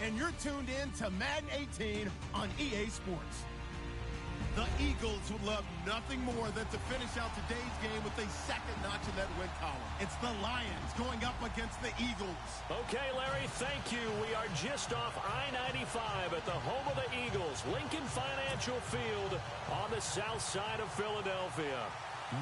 and you're tuned in to Madden 18 on EA Sports. The Eagles would love nothing more than to finish out today's game with a second notch in that win column. It's the Lions going up against the Eagles. Okay, Larry, thank you. We are just off I-95 at the home of the Eagles, Lincoln Financial Field on the south side of Philadelphia.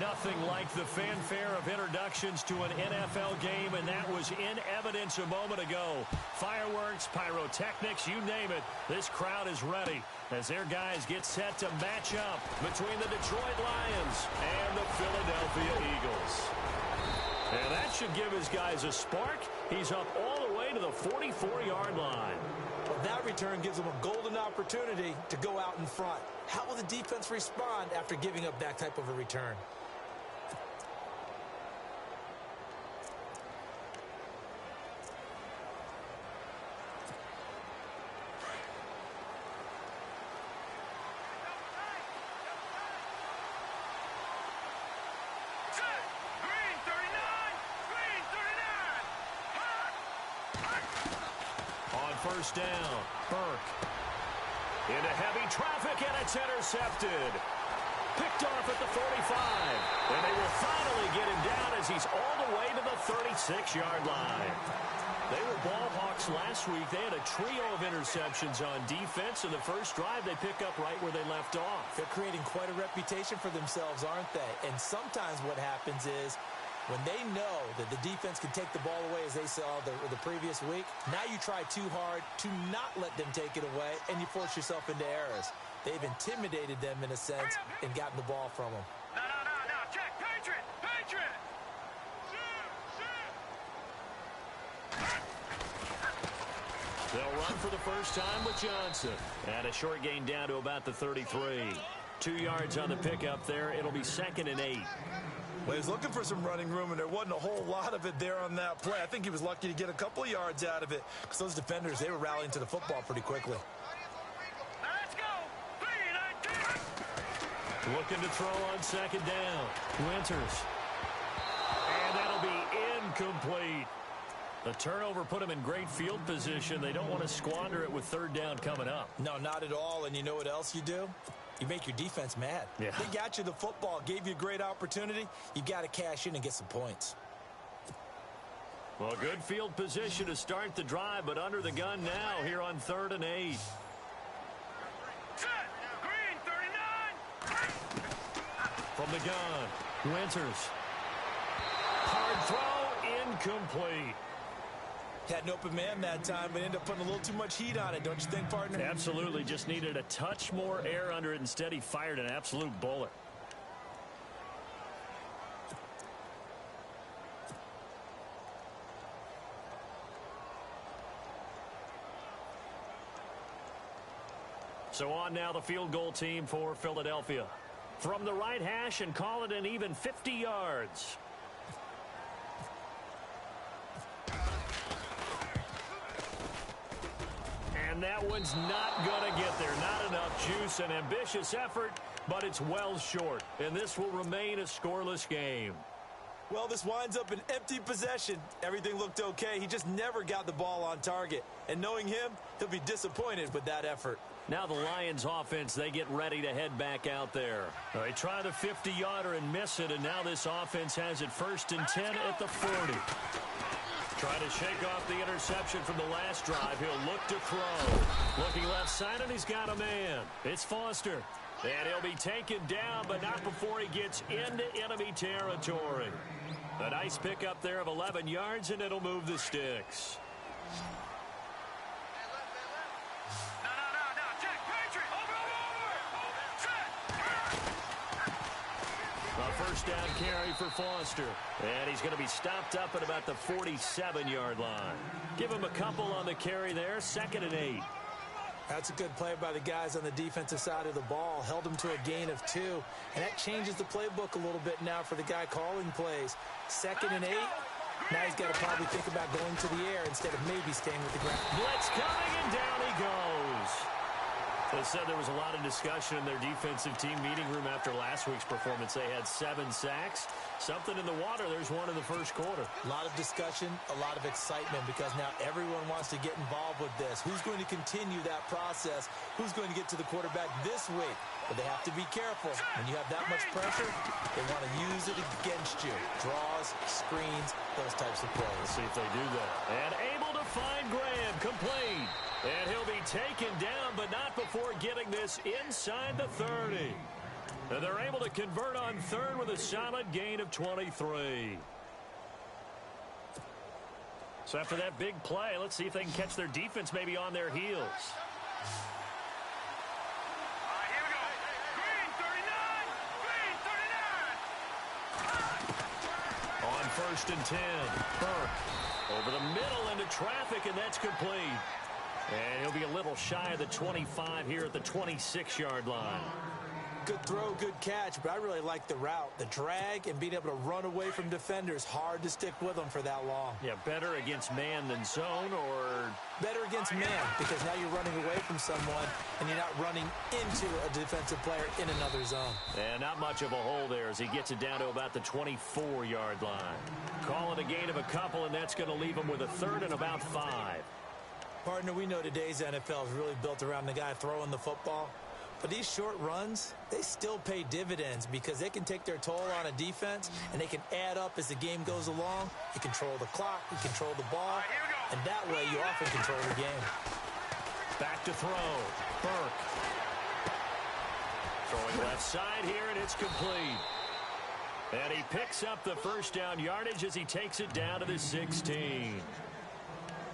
Nothing like the fanfare of introductions to an NFL game, and that was in evidence a moment ago. Fireworks, pyrotechnics, you name it. This crowd is ready as their guys get set to match up between the Detroit Lions and the Philadelphia Eagles. And that should give his guys a spark. He's up all the way to the 44-yard line. Well, that return gives them a golden opportunity to go out in front. How will the defense respond after giving up that type of a return? First down, Burke. Into heavy traffic, and it's intercepted. Picked off at the 45. And they will finally get him down as he's all the way to the 36-yard line. They were ball hawks last week. They had a trio of interceptions on defense. In the first drive, they pick up right where they left off. They're creating quite a reputation for themselves, aren't they? And sometimes what happens is, when they know that the defense can take the ball away as they saw the previous week, now you try too hard to not let them take it away, and you force yourself into errors. They've intimidated them in a sense and gotten the ball from them. No, check, Patriot! They'll run for the first time with Johnson. And a short gain down to about the 33. 2 yards on the pickup there. It'll be 2nd and 8. Well, he was looking for some running room, and there wasn't a whole lot of it there on that play. I think he was lucky to get a couple of yards out of it because those defenders, they were rallying to the football pretty quickly. Let's go! 3-19! Looking to throw on 2nd down. Winters. And that'll be incomplete. The turnover put him in great field position. They don't want to squander it with 3rd down coming up. No, not at all. And you know what else you do? You make your defense mad. Yeah. They got you the football, gave you a great opportunity. You got to cash in and get some points. Well, good field position to start the drive, but under the gun now here on 3rd and 8. Set! Green, 39! From the gun, Winters. Hard throw, incomplete. Had an open man that time, but ended up putting a little too much heat on it, don't you think, partner? Absolutely. Just needed a touch more air under it. Instead, he fired an absolute bullet. So on now the field goal team for Philadelphia. From the right hash and call it an even 50 yards. And that one's not going to get there. Not enough juice. An ambitious effort, but it's well short. And this will remain a scoreless game. Well, this winds up an empty possession. Everything looked okay. He just never got the ball on target. And knowing him, he'll be disappointed with that effort. Now the Lions offense, they get ready to head back out there. They try the 50-yarder and miss it, and now this offense has it 1st and 10 at the 40. Trying to shake off the interception from the last drive. He'll look to throw. Looking left side, and he's got a man. It's Foster. And he'll be taken down, but not before he gets into enemy territory. A nice pickup there of 11 yards, and it'll move the sticks. A first down carry for Foster. And he's going to be stopped up at about the 47-yard line. Give him a couple on the carry there. 2nd and 8. That's a good play by the guys on the defensive side of the ball. Held him to a gain of 2. And that changes the playbook a little bit now for the guy calling plays. 2nd and 8. Now he's got to probably think about going to the air instead of maybe staying with the ground. Blitz coming, and down he goes. They said there was a lot of discussion in their defensive team meeting room after last week's performance. They had 7 sacks. Something in the water. There's one in the first quarter. A lot of discussion, a lot of excitement because now everyone wants to get involved with this. Who's going to continue that process? Who's going to get to the quarterback this week? But they have to be careful. When you have that much pressure, they want to use it against you. Draws, screens, those types of plays. Let's see if they do that. And able to find Graham, complete. And he'll be taken down, but not before getting this inside the 30. And they're able to convert on third with a solid gain of 23. So after that big play, let's see if they can catch their defense maybe on their heels. Here we go. Green 39. Green 39. On 1st and 10, Burke over the middle into traffic, and that's complete. And he'll be a little shy of the 25 here at the 26-yard line. Good throw, good catch, but I really like the route. The drag and being able to run away from defenders, hard to stick with them for that long. Yeah, better against man than zone, or better against man, because now you're running away from someone and you're not running into a defensive player in another zone. And not much of a hole there as he gets it down to about the 24-yard line. Call it a gain of a couple, and that's going to leave him with a 3rd and about 5. Partner, we know today's NFL is really built around the guy throwing the football. But these short runs, they still pay dividends because they can take their toll on a defense and they can add up as the game goes along. You control the clock, you control the ball, and that way you often control the game. Back to throw. Burke. Throwing left side here, and it's complete. And he picks up the first down yardage as he takes it down to the 16.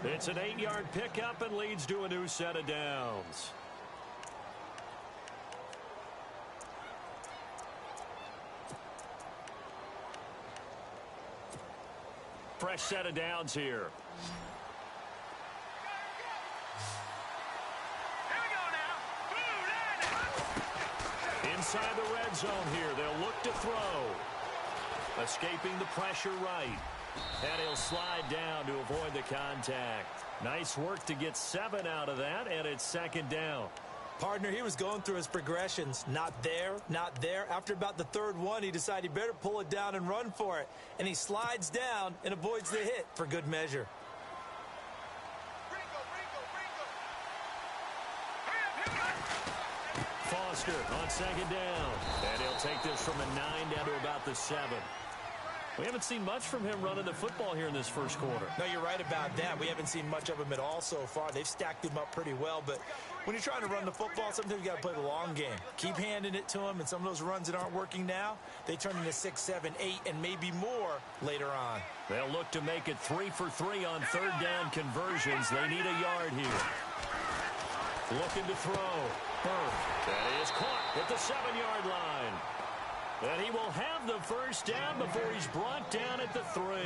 It's an 8-yard pickup and leads to a new set of downs. Fresh set of downs here. Here we go now. Inside the red zone here. They'll look to throw. Escaping the pressure right. And he'll slide down to avoid the contact. Nice work to get 7 out of that, and it's 2nd down. Partner, he was going through his progressions. Not there, not there. After about the 3rd one, he decided he better pull it down and run for it. And he slides down and avoids the hit for good measure. Foster on 2nd down. And he'll take this from a 9 down to about the 7. We haven't seen much from him running the football here in this first quarter. No, you're right about that. We haven't seen much of him at all so far. They've stacked him up pretty well, but when you're trying to run the football, sometimes you got to play the long game. Keep handing it to him, and some of those runs that aren't working now, they turn into 6, 7, 8, and maybe more later on. They'll look to make it 3 for 3 on 3rd down conversions. They need a yard here. Looking to throw. Burke. That is caught at the 7-yard line. And he will have the first down before he's brought down at the 3.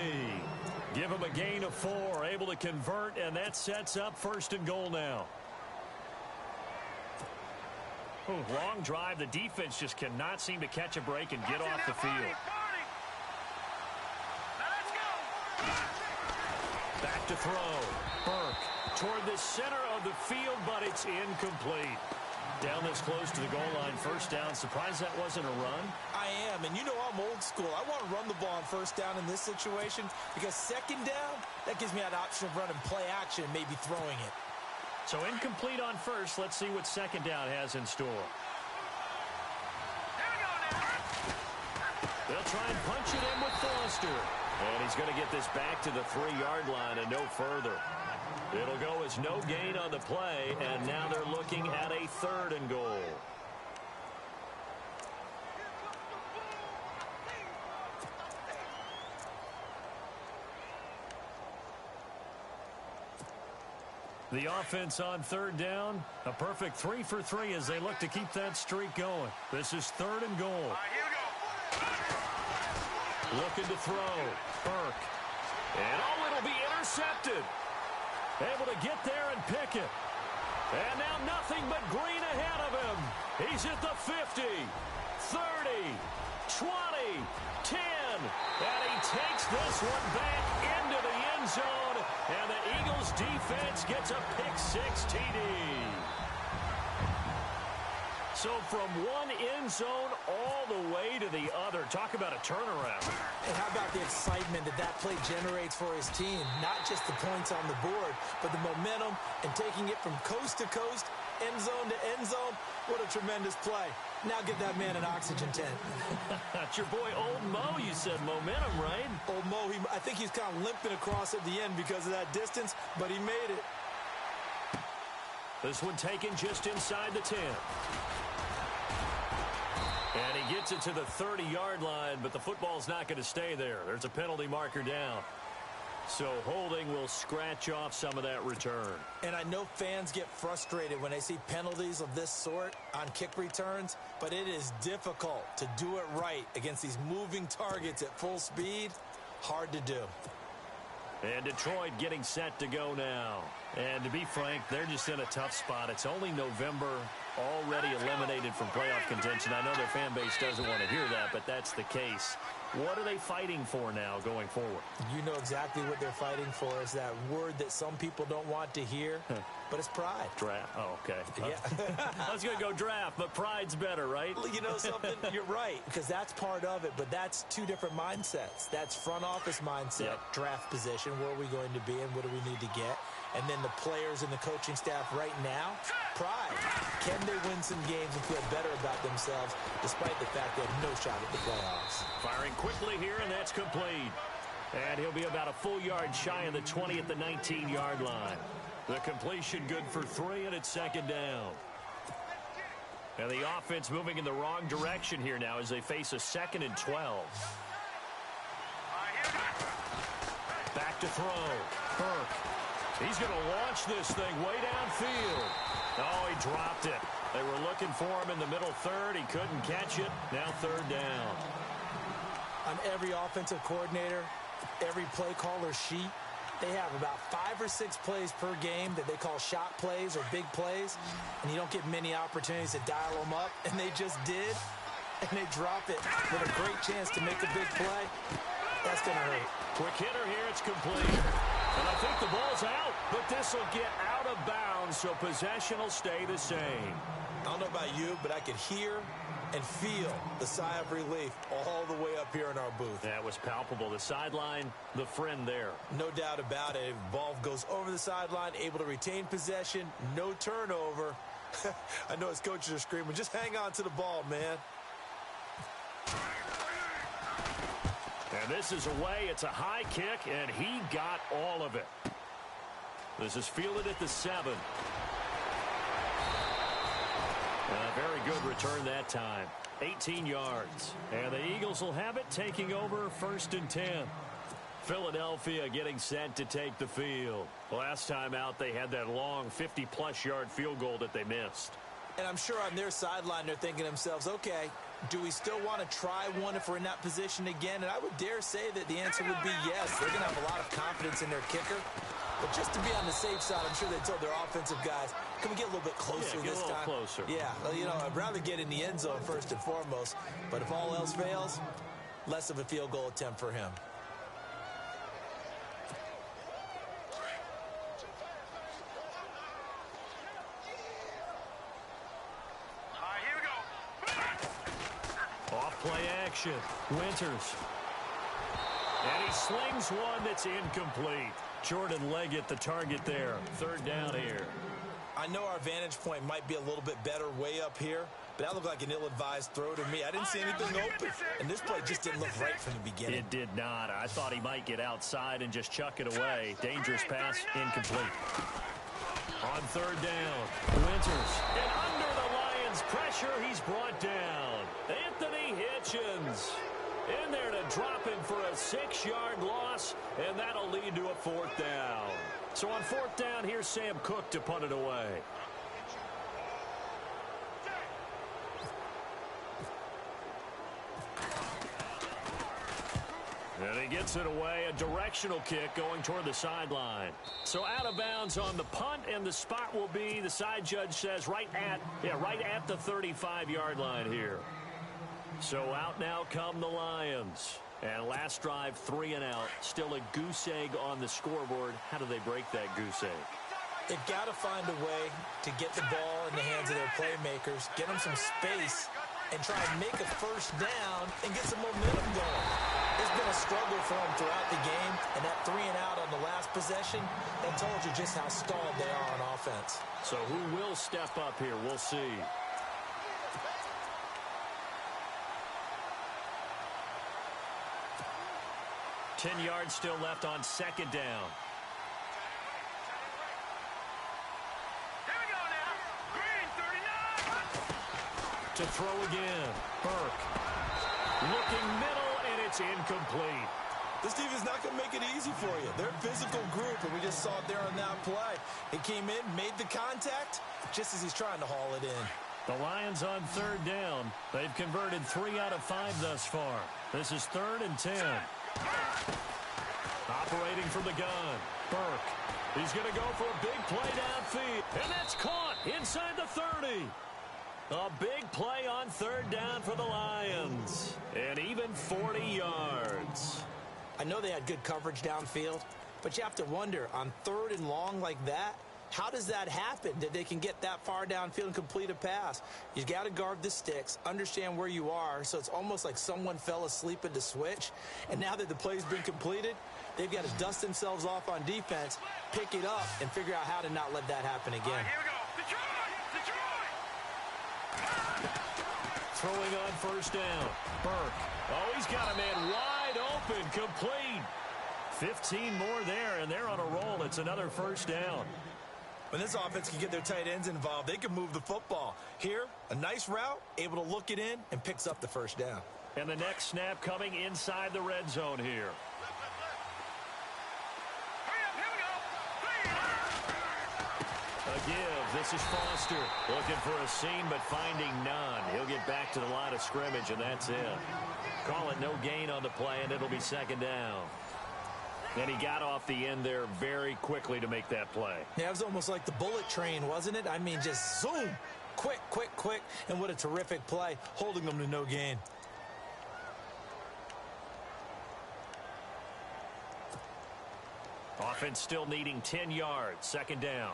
Give him a gain of 4, able to convert, and that sets up 1st and goal now. Long drive. The defense just cannot seem to catch a break and get off the field. Back to throw. Burke toward the center of the field, but it's incomplete. Down this close to the goal line, 1st down. Surprised that wasn't a run? I am, and you know I'm old school. I want to run the ball on 1st down in this situation because 2nd down, that gives me that option of running play action and maybe throwing it. So incomplete on 1st. Let's see what 2nd down has in store. They'll try and punch it in with Foster. And he's going to get this back to the 3-yard line and no further. It'll go as no gain on the play, and now they're looking at a 3rd and goal. The offense on 3rd down, a perfect 3 for 3 as they look to keep that streak going. This is 3rd and goal. Looking to throw. Burke. And it'll be intercepted. Able to get there and pick it. And now nothing but green ahead of him. He's at the 50, 30, 20, 10. And he takes this one back into the end zone. And the Eagles defense gets a pick 6 TD. So from one end zone all the way to the other. Talk about a turnaround. And how about the excitement that that play generates for his team? Not just the points on the board, but the momentum and taking it from coast to coast, end zone to end zone. What a tremendous play. Now get that man an oxygen tent. It's your boy Old Mo, you said momentum, right? Old Mo, I think he's kind of limping across at the end because of that distance, but he made it. This one taken just inside the 10. And he gets it to the 30-yard line, but the football's not going to stay there. There's a penalty marker down. So holding will scratch off some of that return. And I know fans get frustrated when they see penalties of this sort on kick returns, but it is difficult to do it right against these moving targets at full speed. Hard to do. And Detroit getting set to go now. And to be frank, they're just in a tough spot. It's only November, already eliminated from playoff contention. I know their fan base doesn't want to hear that, but that's the case. What are they fighting for now going forward? You know exactly what they're fighting for. Is that word that some people don't want to hear, but it's pride. Draft. Oh, okay. Yeah. I was going to go draft, but pride's better, right? You know something? You're right, because that's part of it, but that's two different mindsets. That's front office mindset, draft position, where are we going to be and what do we need to get? And then the players and the coaching staff right now, pride. Can they win some games and feel better about themselves despite the fact they have no shot at the playoffs? Firing quickly here, and that's complete. And he'll be about a full yard shy of the 20 at the 19-yard line. The completion good for 3, and it's second down. And the offense moving in the wrong direction here now as they face a 2nd and 12. Back to throw. Burke. He's going to launch this thing way downfield. Oh, he dropped it. They were looking for him in the middle third. He couldn't catch it. Now 3rd down. On every offensive coordinator, every play caller sheet, they have about 5 or 6 plays per game that they call shot plays or big plays, and you don't get many opportunities to dial them up, and they just did, and they drop it with a great chance to make a big play. That's going to hurt. Quick hitter here. It's complete. And I think the ball's out, but this will get out of bounds, so possession will stay the same. I don't know about you, but I could hear and feel the sigh of relief all the way up here in our booth. That was palpable. The sideline, the friend there. No doubt about it. Ball goes over the sideline, able to retain possession, no turnover. I know his coaches are screaming, just hang on to the ball, man. And this is away. It's a high kick, and he got all of it. This is fielded at the 7. A very good return that time. 18 yards. And the Eagles will have it, taking over 1st and 10. Philadelphia getting set to take the field. Last time out, they had that long 50-plus yard field goal that they missed. And I'm sure on their sideline, they're thinking to themselves, okay, do we still want to try one if we're in that position again? And I would dare say that the answer would be yes. They're going to have a lot of confidence in their kicker. But just to be on the safe side, I'm sure they told their offensive guys, can we get a little bit closer this time? Closer. Yeah, well, you know, I'd rather get in the end zone first and foremost. But if all else fails, less of a field goal attempt for him. Play action. Winters. And he slings one that's incomplete. Jordan Leggett, the target there. 3rd down here. I know our vantage point might be a little bit better way up here, but that looked like an ill-advised throw to me. I didn't see anything open, and this play just didn't look right from the beginning. It did not. I thought he might get outside and just chuck it away. Dangerous pass, incomplete. On 3rd down, Winters. And under the Lions' pressure, he's brought down. Anthony Hitchens in there to drop him for a 6-yard loss, and that'll lead to a 4th down. So on 4th down, here's Sam Cook to punt it away. And he gets it away, a directional kick going toward the sideline. So out of bounds on the punt, and the spot will be, the side judge says, right at the 35-yard line here. So out now come the Lions. And last drive, 3 and out. Still a goose egg on the scoreboard. How do they break that goose egg? They've got to find a way to get the ball in the hands of their playmakers, get them some space, and try and make a first down and get some momentum going. It's been a struggle for them throughout the game, and that 3-and-out on the last possession, that told you just how stalled they are on offense. So who will step up here? We'll see. Ten yards still left on second down. Here we go now. Green, 39. To throw again. Burke. Looking middle, and it's incomplete. This defense is not going to make it easy for you. They're a physical group, and we just saw it there on that play. He came in, made the contact, just as he's trying to haul it in. The Lions on third down. They've converted 3 out of 5 thus far. This is 3rd and 10. Operating from the gun. Burke. He's going to go for a big play downfield. And that's caught inside the 30. A big play on third down for the Lions. And even 40 yards. I know they had good coverage downfield, but you have to wonder, on 3rd and long like that, how does that happen that they can get that far downfield and complete a pass? You've got to guard the sticks, understand where you are, so it's almost like someone fell asleep at the switch, and now that the play's been completed, they've got to dust themselves off on defense, pick it up, and figure out how to not let that happen again. Here we go. Detroit! Throwing on first down. Burke. Oh, he's got a man wide open, complete. 15 more there, and they're on a roll. It's another first down. When this offense can get their tight ends involved, they can move the football. Here, a nice route, able to look it in, and picks up the first down. And the next snap coming inside the red zone here. Hurry up, here we go. A give. This is Foster. Looking for a seam, but finding none. He'll get back to the line of scrimmage, and that's it. Call it no gain on the play, and it'll be second down. And he got off the end there very quickly to make that play. Yeah, it was almost like the bullet train, wasn't it? I mean, just zoom. Quick, quick, quick. And what a terrific play, holding them to no gain. Offense still needing 10 yards. Second down.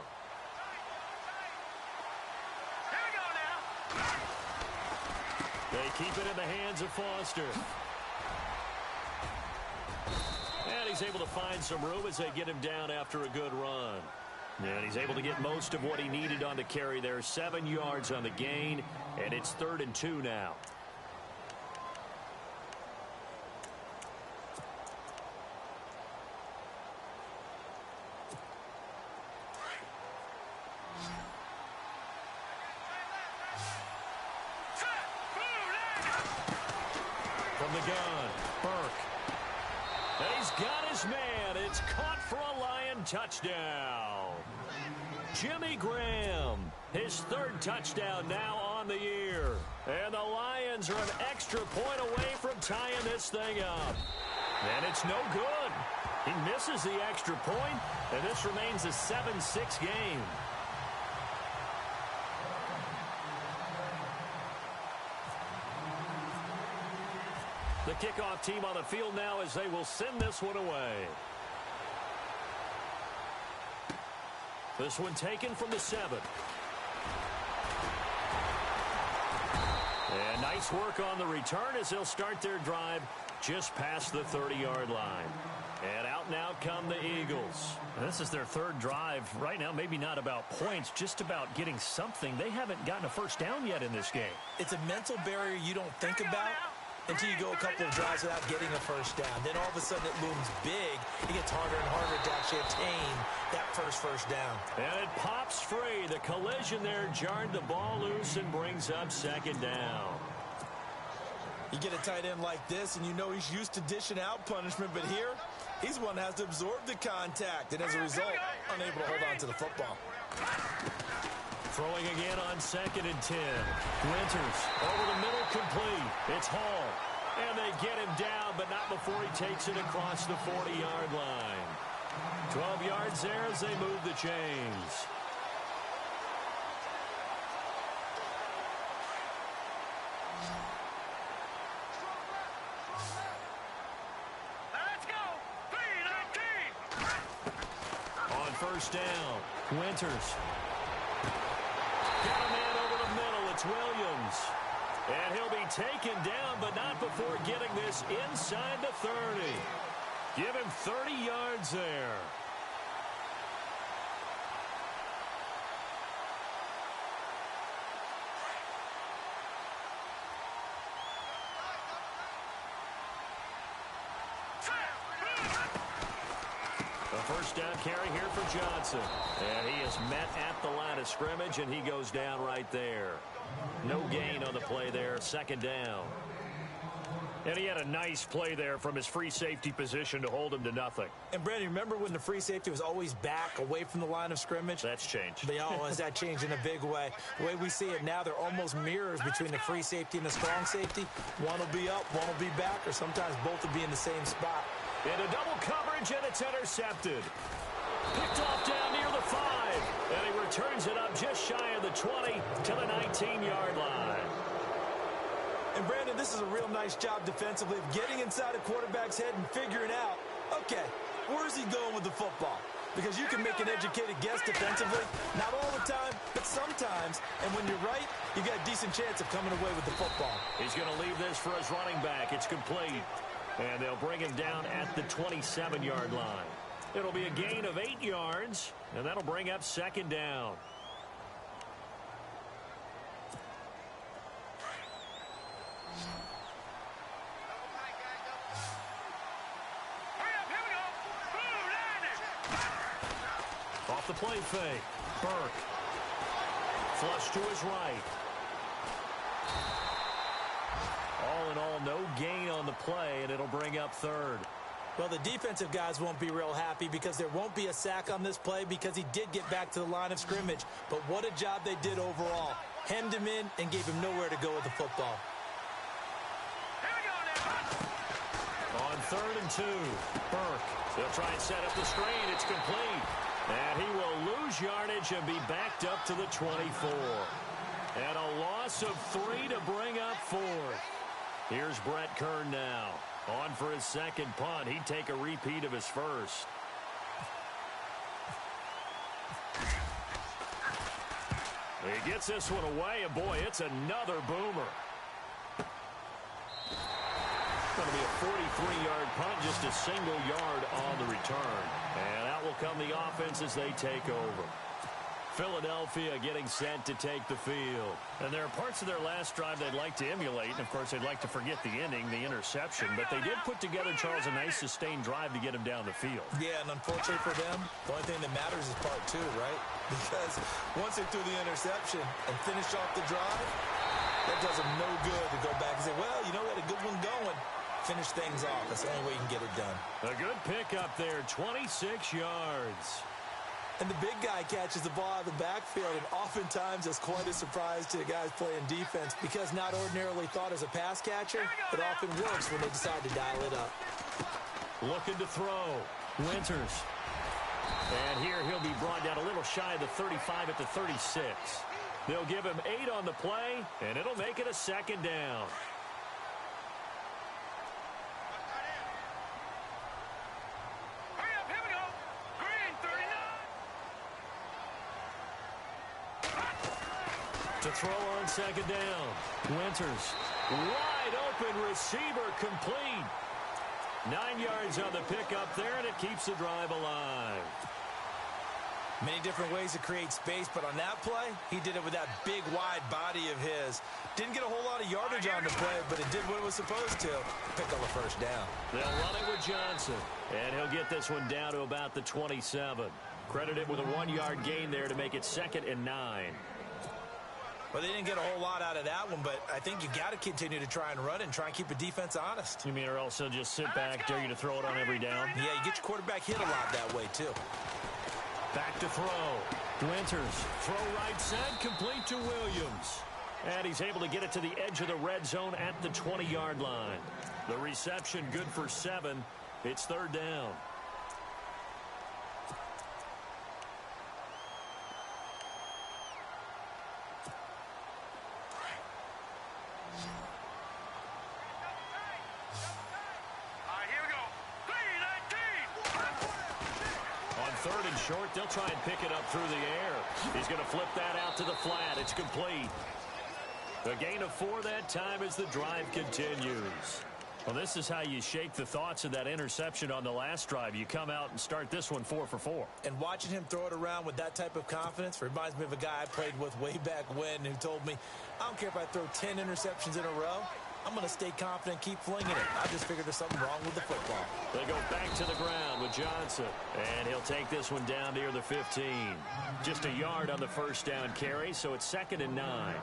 Here we go now. They keep it in the hands of Foster. And he's able to find some room as they get him down after a good run. And he's able to get most of what he needed on the carry there. 7 yards on the gain, and it's 3rd and 2 now. From the gun, Burke. He's got his man. It's caught for a Lion touchdown. Jimmy Graham, his 3rd touchdown now on the year. And the Lions are an extra point away from tying this thing up. And it's no good. He misses the extra point, and this remains a 7-6 game. The kickoff team on the field now as they will send this one away. This one taken from the 7. And nice work on the return as they'll start their drive just past the 30-yard line. And out now come the Eagles. This is their 3rd drive. Right now, maybe not about points, just about getting something. They haven't gotten a first down yet in this game. It's a mental barrier you don't think about until you go a couple of drives without getting a first down. Then all of a sudden it looms big. It gets harder and harder to actually attain that first down. And it pops free. The collision there jarred the ball loose and brings up second down. You get a tight end like this, and you know he's used to dishing out punishment, but here, he's one that has to absorb the contact, and as a result, unable to hold on to the football. Throwing again on 2nd and 10. Winters over the middle, complete. It's Hall. And they get him down, but not before he takes it across the 40-yard line. 12 yards there as they move the chains. first down. Winters. Got a man over the middle. It's Williams. And he'll be taken down, but not before getting this inside the 30. Give him 30 yards there. A first down carry here for Johnson. And he is met at the line of scrimmage, and he goes down right there. No gain on the play there, second down. And he had a nice play there from his free safety position to hold him to nothing. And, Brandon, remember when the free safety was always back away from the line of scrimmage? That's changed. Has that changed in a big way? The way we see it now, they're almost mirrors between the free safety and the strong safety. One will be up, one will be back, or sometimes both will be in the same spot. Into double coverage, and it's intercepted. Picked off down near the 5. And he returns it up just shy of the 20 to the 19-yard line. And, Brandon, this is a real nice job defensively of getting inside a quarterback's head and figuring out, okay, where's he going with the football? Because you can make an educated guess defensively. Not all the time, but sometimes. And when you're right, you got a decent chance of coming away with the football. He's going to leave this for his running back. It's complete. And they'll bring him down at the 27-yard line. It'll be a gain of 8 yards, and that'll bring up second down. Off the play fake. Burke. Flush to his right. All in all, no gain on the play, and it'll bring up third. Well, the defensive guys won't be real happy because there won't be a sack on this play because he did get back to the line of scrimmage. But what a job they did overall. Hemmed him in and gave him nowhere to go with the football. On 3rd and 2, Burke. They'll try and set up the screen. It's complete. And he will lose yardage and be backed up to the 24. And a loss of 3 to bring up 4. Here's Brett Kern now. On for his second punt. He'd take a repeat of his first. He gets this one away, and boy, it's another boomer. Going to be a 43-yard punt, just a single yard on the return. And out will come the offense as they take over. Philadelphia getting set to take the field. And there are parts of their last drive they'd like to emulate. And, of course, they'd like to forget the ending, the interception. But they did put together, Charles, a nice sustained drive to get him down the field. Yeah, and unfortunately for them, the only thing that matters is part 2, right? Because once they threw the interception and finished off the drive, that does them no good to go back and say, well, you know, we had a good one going. Finish things off. That's the only way you can get it done. A good pickup there, 26 yards. And the big guy catches the ball out of the backfield, and oftentimes it's quite a surprise to the guys playing defense because not ordinarily thought as a pass catcher, it often works when they decide to dial it up. Looking to throw. Winters. And here he'll be brought down a little shy of the 35 at the 36. They'll give him 8 on the play, and it'll make it a second down. To throw on second down. Winters. Wide open receiver complete. 9 yards on the pickup there, and it keeps the drive alive. Many different ways to create space, but on that play, he did it with that big, wide body of his. Didn't get a whole lot of yardage on the play, but it did what it was supposed to. Pick up a first down. They'll run it with Johnson, and he'll get this one down to about the 27. Credited with a 1-yard gain there to make it 2nd and 9. Well, they didn't get a whole lot out of that one, but I think you got to continue to try and run it and try and keep the defense honest. You mean or else they'll just sit back, dare you to throw it on every down? Yeah, you get your quarterback hit a lot that way, too. Back to throw. Winters. Throw right side, complete to Williams. And he's able to get it to the edge of the red zone at the 20-yard line. The reception good for 7. It's 3rd down. third and short. They'll try and pick it up through the air. He's going to flip that out to the flat. It's complete. A gain of 4 that time as the drive continues. Well, this is how you shake the thoughts of that interception on the last drive. You come out and start this one 4 for 4. And watching him throw it around with that type of confidence reminds me of a guy I played with way back when who told me, I don't care if I throw 10 interceptions in a row. I'm going to stay confident, keep flinging it. I just figured there's something wrong with the football. They go back to the ground with Johnson. And he'll take this one down near the 15. Just a yard on the first down carry, so it's 2nd and 9.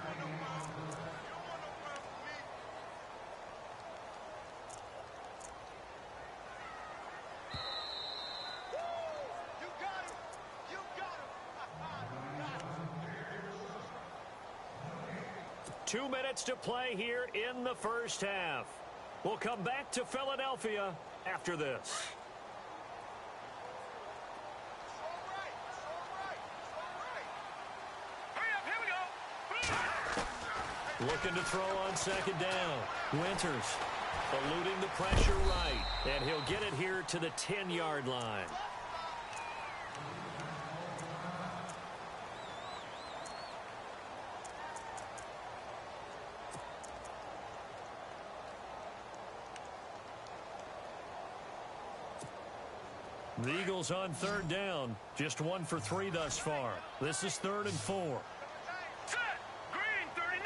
Two minutes to play here in the first half. We'll come back to Philadelphia after this. Looking to throw on 2nd down. Winters eluding the pressure right. And he'll get it here to the 10-yard line. The Eagles on 3rd down. Just 1 for 3 thus far. This is 3rd and 4. Set. Green 39.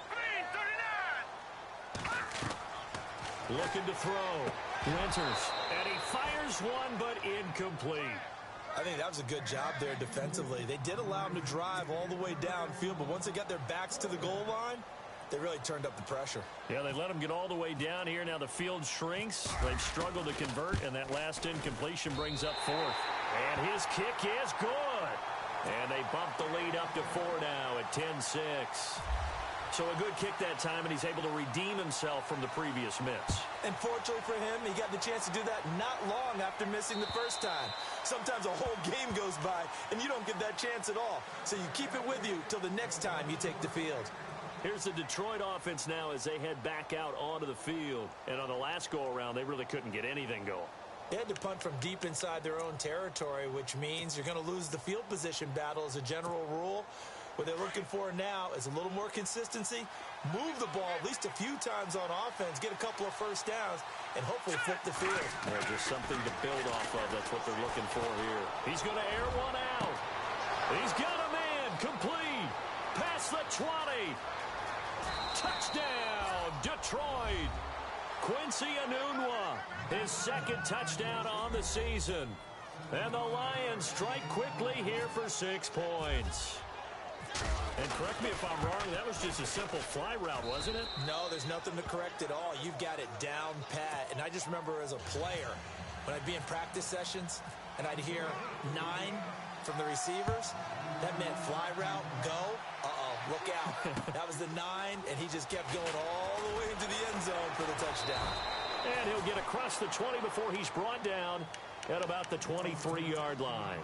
Green 39. Looking to throw. Winters. And he fires one, but incomplete. I think that was a good job there defensively. They did allow him to drive all the way downfield, but once they got their backs to the goal line, they really turned up the pressure. Yeah, they let him get all the way down here. Now the field shrinks. They've struggled to convert, and that last incompletion brings up 4th. And his kick is good. And they bump the lead up to 4 now at 10-6. So a good kick that time, and he's able to redeem himself from the previous miss. And fortunately for him, he got the chance to do that not long after missing the first time. Sometimes a whole game goes by, and you don't get that chance at all. So you keep it with you till the next time you take the field. Here's the Detroit offense now as they head back out onto the field. And on the last go-around, they really couldn't get anything going. They had to punt from deep inside their own territory, which means you're going to lose the field position battle as a general rule. What they're looking for now is a little more consistency, move the ball at least a few times on offense, get a couple of first downs, and hopefully flip the field. Just something to build off of. That's what they're looking for here. He's going to air one out. He's got a man complete. Past the 20. Touchdown, Detroit. Quincy Enunwa, his 2nd touchdown on the season. And the Lions strike quickly here for 6 points. And correct me if I'm wrong, that was just a simple fly route, wasn't it? No, there's nothing to correct at all. You've got it down pat. And I just remember as a player, when I'd be in practice sessions and I'd hear 9 from the receivers, that meant fly route, go. Look out. That was the 9, and he just kept going all the way into the end zone for the touchdown. And he'll get across the 20 before he's brought down at about the 23-yard line.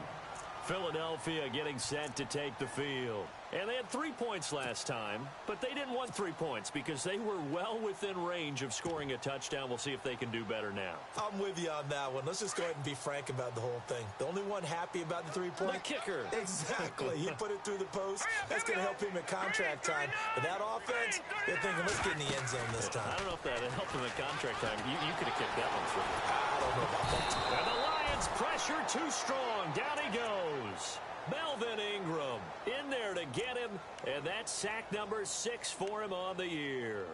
Philadelphia getting set to take the field. And they had 3 points last time, but they didn't want 3 points because they were well within range of scoring a touchdown. We'll see if they can do better now. I'm with you on that one. Let's just go ahead and be frank about the whole thing. The only one happy about the 3-point? The kicker. Exactly. He put it through the post. That's going to help him at contract time. But that offense, they're thinking, let's get in the end zone this time. I don't know if that helped him at contract time. You could have kicked that one through. I don't know about that. And the Lions pressure too strong. Down he goes. Melvin Ingram in there to get him, and that's sack number 6 for him on the year.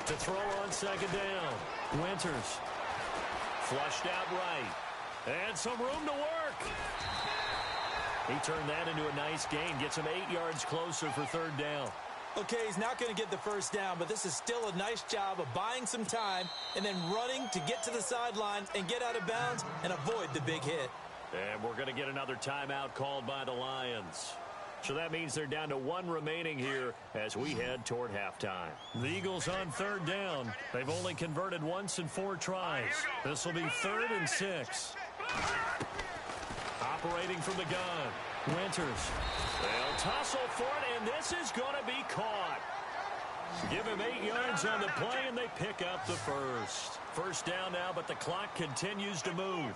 To throw on 2nd down. Winters flushed out right. And some room to work. He turned that into a nice gain. Gets him 8 yards closer for 3rd down. Okay, he's not going to get the first down, but this is still a nice job of buying some time and then running to get to the sideline and get out of bounds and avoid the big hit. And we're going to get another timeout called by the Lions. So that means they're down to 1 remaining here as we head toward halftime. The Eagles on 3rd down. They've only converted once in 4 tries. This will be 3rd and 6. Operating from the gun. Winters. They'll tussle for it, and this is going to be caught. Give him 8 yards on the play, and they pick up the first. First down now, but the clock continues to move.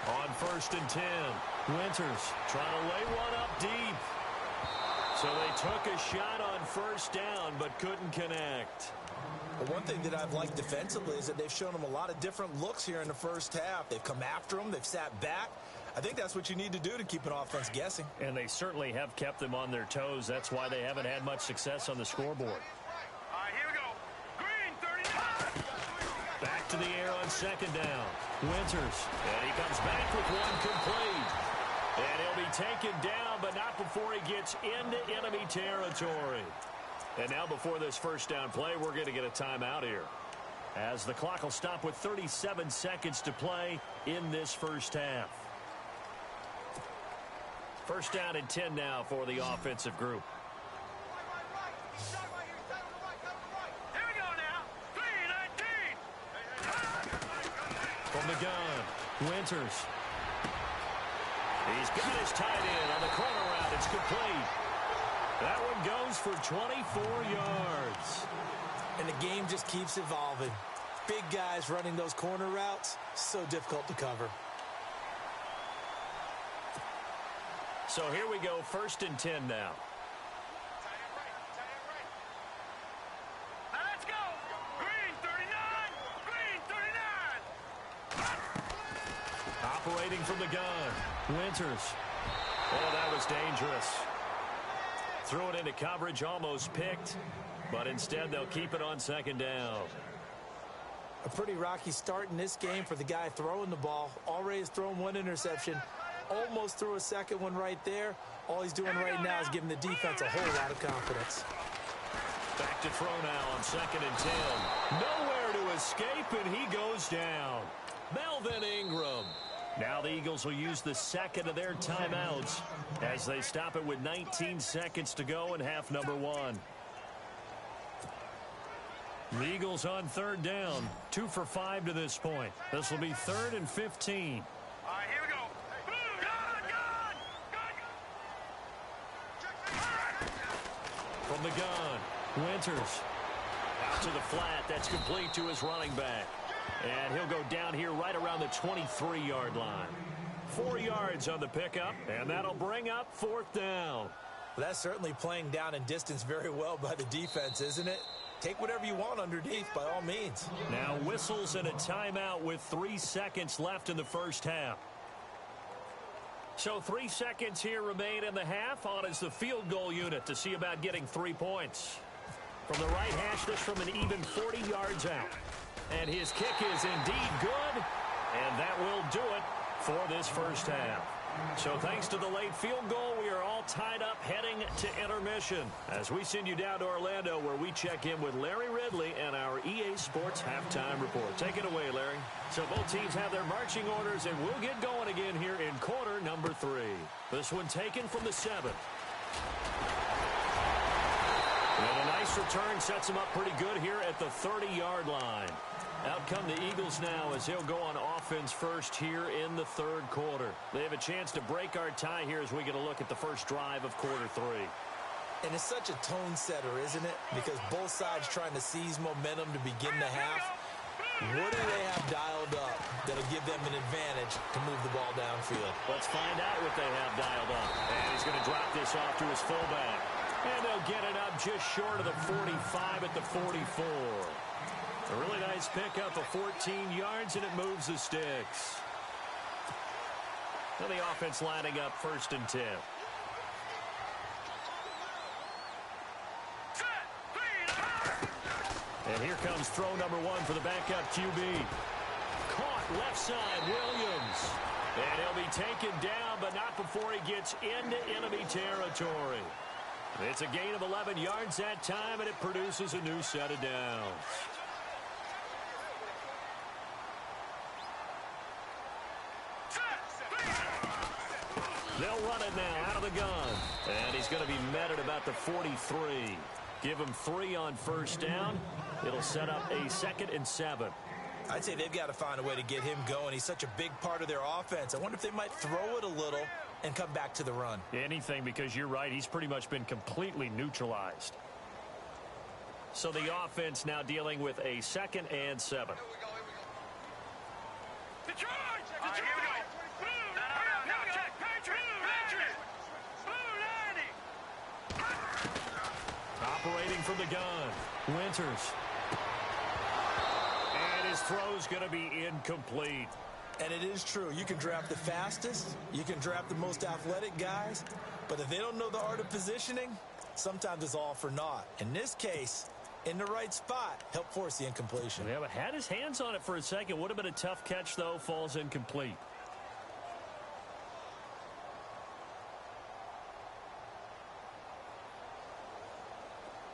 On 1st and 10, Winters trying to lay one up deep. So they took a shot on 1st down, but couldn't connect. Well, one thing that I've liked defensively is that they've shown them a lot of different looks here in the first half. They've come after them. They've sat back. I think that's what you need to do to keep an offense guessing. And they certainly have kept them on their toes. That's why they haven't had much success on the scoreboard. All right, here we go. Green, 39. Back to the air on 2nd down. Winters. And he comes back with one complete. And he'll be taken down, but not before he gets into enemy territory. And now before this 1st down play, we're going to get a timeout here, as the clock will stop with 37 seconds to play in this first half. 1st down and 10 now for the offensive group. Here we go now. 3-19. From the gun, Winters. He's got his tight end on the corner route. It's complete. That one goes for 24 yards. And the game just keeps evolving. Big guys running those corner routes, so difficult to cover. So here we go, 1st and 10 now. Now let's go. Green, 39. Green, 39. Operating from the gun, Winters. Oh, that was dangerous. Threw it into coverage, almost picked, but instead they'll keep it on 2nd down. A pretty rocky start in this game for the guy throwing the ball. Already has thrown one interception. Almost threw a second one right there. All he's doing right now is giving the defense a whole lot of confidence. Back to throw now on 2nd and 10. Nowhere to escape, and he goes down. Melvin Ingram. Now the Eagles will use the 2nd of their timeouts as they stop it with 19 seconds to go in half number 1. The Eagles on 3rd down, 2 for 5 to this point. This will be 3rd and 15. All right, here we go. From the gun, Winters. Out to the flat. That's complete to his running back. And he'll go down here right around the 23-yard line. 4 yards on the pickup, and that'll bring up 4th down. Well, that's certainly playing down in distance very well by the defense, isn't it? Take whatever you want underneath, by all means. Now whistles and a timeout with 3 seconds left in the first half. So 3 seconds here remain in the half. On is the field goal unit to see about getting 3 points. From the right hash, this from an even 40 yards out. And his kick is indeed good, and that will do it for this first half. So thanks to the late field goal, we are all tied up heading to intermission as we send you down to Orlando, where we check in with Larry Ridley and our EA Sports Halftime Report. Take it away, Larry. So both teams have their marching orders, and we'll get going again here in quarter number 3. This one taken from the 7. And a nice return sets him up pretty good here at the 30-yard line. Out come the Eagles now as they'll go on offense first here in the 3rd quarter. They have a chance to break our tie here as we get a look at the first drive of quarter 3. And it's such a tone setter, isn't it? Because both sides trying to seize momentum to begin the half. What do they have dialed up that'll give them an advantage to move the ball downfield? Let's find out what they have dialed up. And he's going to drop this off to his fullback. And they'll get it up just short of the 45 at the 44. A really nice pickup of 14 yards, and it moves the sticks. Now the offense lining up 1st and 10. And here comes throw number 1 for the backup QB. Caught left side, Williams. And he'll be taken down, but not before he gets into enemy territory. It's a gain of 11 yards that time, and it produces a new set of downs. They'll run it now out of the gun. And he's going to be met at about the 43. Give him 3 on 1st down. It'll set up a 2nd and 7. I'd say they've got to find a way to get him going. He's such a big part of their offense. I wonder if they might throw it a little and come back to the run. Anything, because you're right. He's pretty much been completely neutralized. So the offense now dealing with a 2nd and 7. Detroit! Detroit! Here we go. Blue! No, check. Patriot! Blue 90! Operating from the gun. Winters. And his throw's going to be incomplete. And it is true. You can draft the fastest. You can draft the most athletic guys. But if they don't know the art of positioning, sometimes it's all for naught. In this case, in the right spot, help force the incompletion. Yeah, but had his hands on it for a second. Would have been a tough catch, though. Falls incomplete.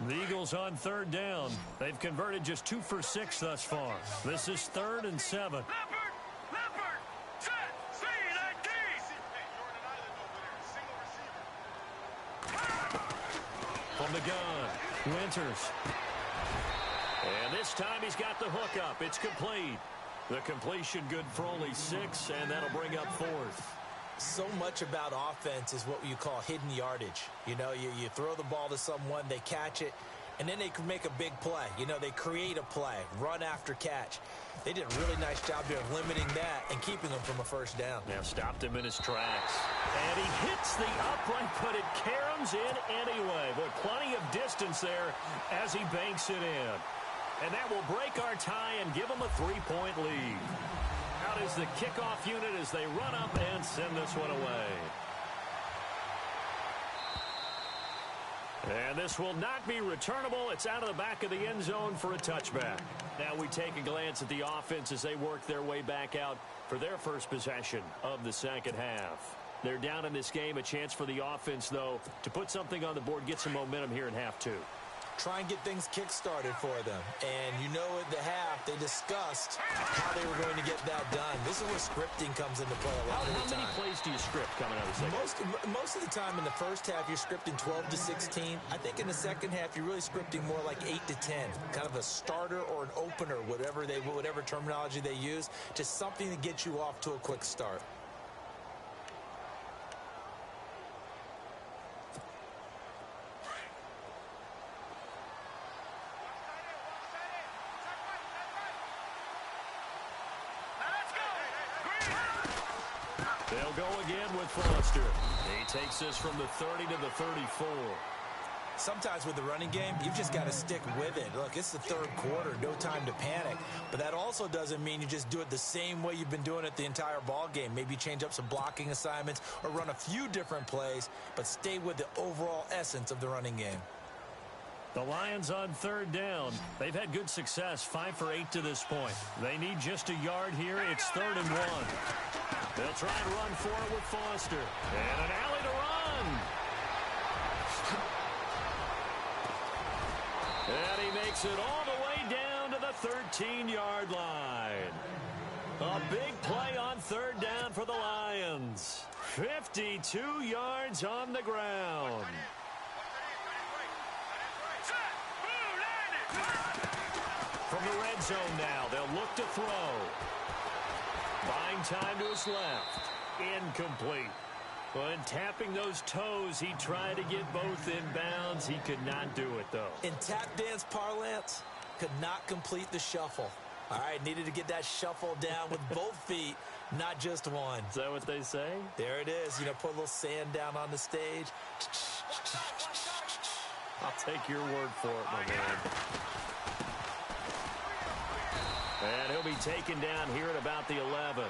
The Eagles on 3rd down. They've converted just 2 for 6 thus far. This is 3rd and 7. Leopard! Set! C-19! From the gun, Winters. And this time he's got the hook up. It's complete. The completion good for only 6, and that'll bring up 4th. So much about offense is what you call hidden yardage. You know, you throw the ball to someone, they catch it, and then they can make a big play. You know, they create a play, run after catch. They did a really nice job here of limiting that and keeping them from a 1st down. Now stopped him in his tracks. And he hits the upright, but it caroms in anyway. But plenty of distance there as he banks it in. And that will break our tie and give them a 3-point lead. Out is the kickoff unit as they run up and send this one away. And this will not be returnable. It's out of the back of the end zone for a touchback. Now we take a glance at the offense as they work their way back out for their first possession of the 2nd half. They're down in this game. A chance for the offense, though, to put something on the board, get some momentum here in half 2. Try and get things kick-started for them. And you know at the half, they discussed how they were going to get that done. This is where scripting comes into play a lot of the time. How many plays do you script coming out of the second? Most of the time in the first half, you're scripting 12 to 16. I think in the second half, you're really scripting more like 8 to 10. Kind of a starter or an opener, whatever terminology they use. Just something to get you off to a quick start. They'll go again with Foster. He takes this from the 30 to the 34. Sometimes with the running game, you've just got to stick with it. Look, it's the 3rd quarter, no time to panic. But that also doesn't mean you just do it the same way you've been doing it the entire ball game. Maybe change up some blocking assignments or run a few different plays, but stay with the overall essence of the running game. The Lions on 3rd down. They've had good success, 5 for 8 to this point. They need just a yard here. It's 3rd and 1. They'll try and run for it with Foster. And an alley to run. And he makes it all the way down to the 13-yard line. A big play on 3rd down for the Lions. 52 yards on the ground. From the red zone now, they'll look to throw. Buying time to his left. Incomplete. When tapping those toes, he tried to get both in bounds. He could not do it, though. In tap dance parlance, could not complete the shuffle. All right, needed to get that shuffle down with both feet, not just one. Is that what they say? There it is. You know, put a little sand down on the stage. I'll take your word for it, my man. And he'll be taken down here at about the 11.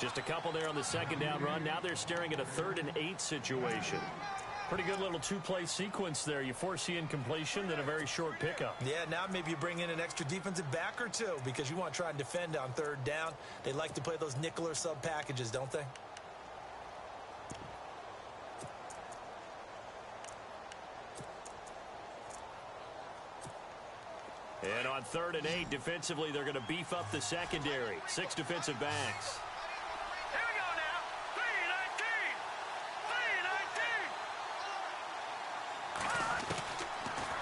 Just a couple there on the 2nd down run. Now they're staring at a 3rd and 8 situation. Pretty good little 2-play sequence there. You force the incompletion, then a very short pickup. Yeah, now maybe you bring in an extra defensive back or two because you want to try and defend on 3rd down. They like to play those nickel or sub packages, don't they? And on 3rd and 8, defensively, they're going to beef up the secondary. 6 defensive backs. Here we go now. 3-19.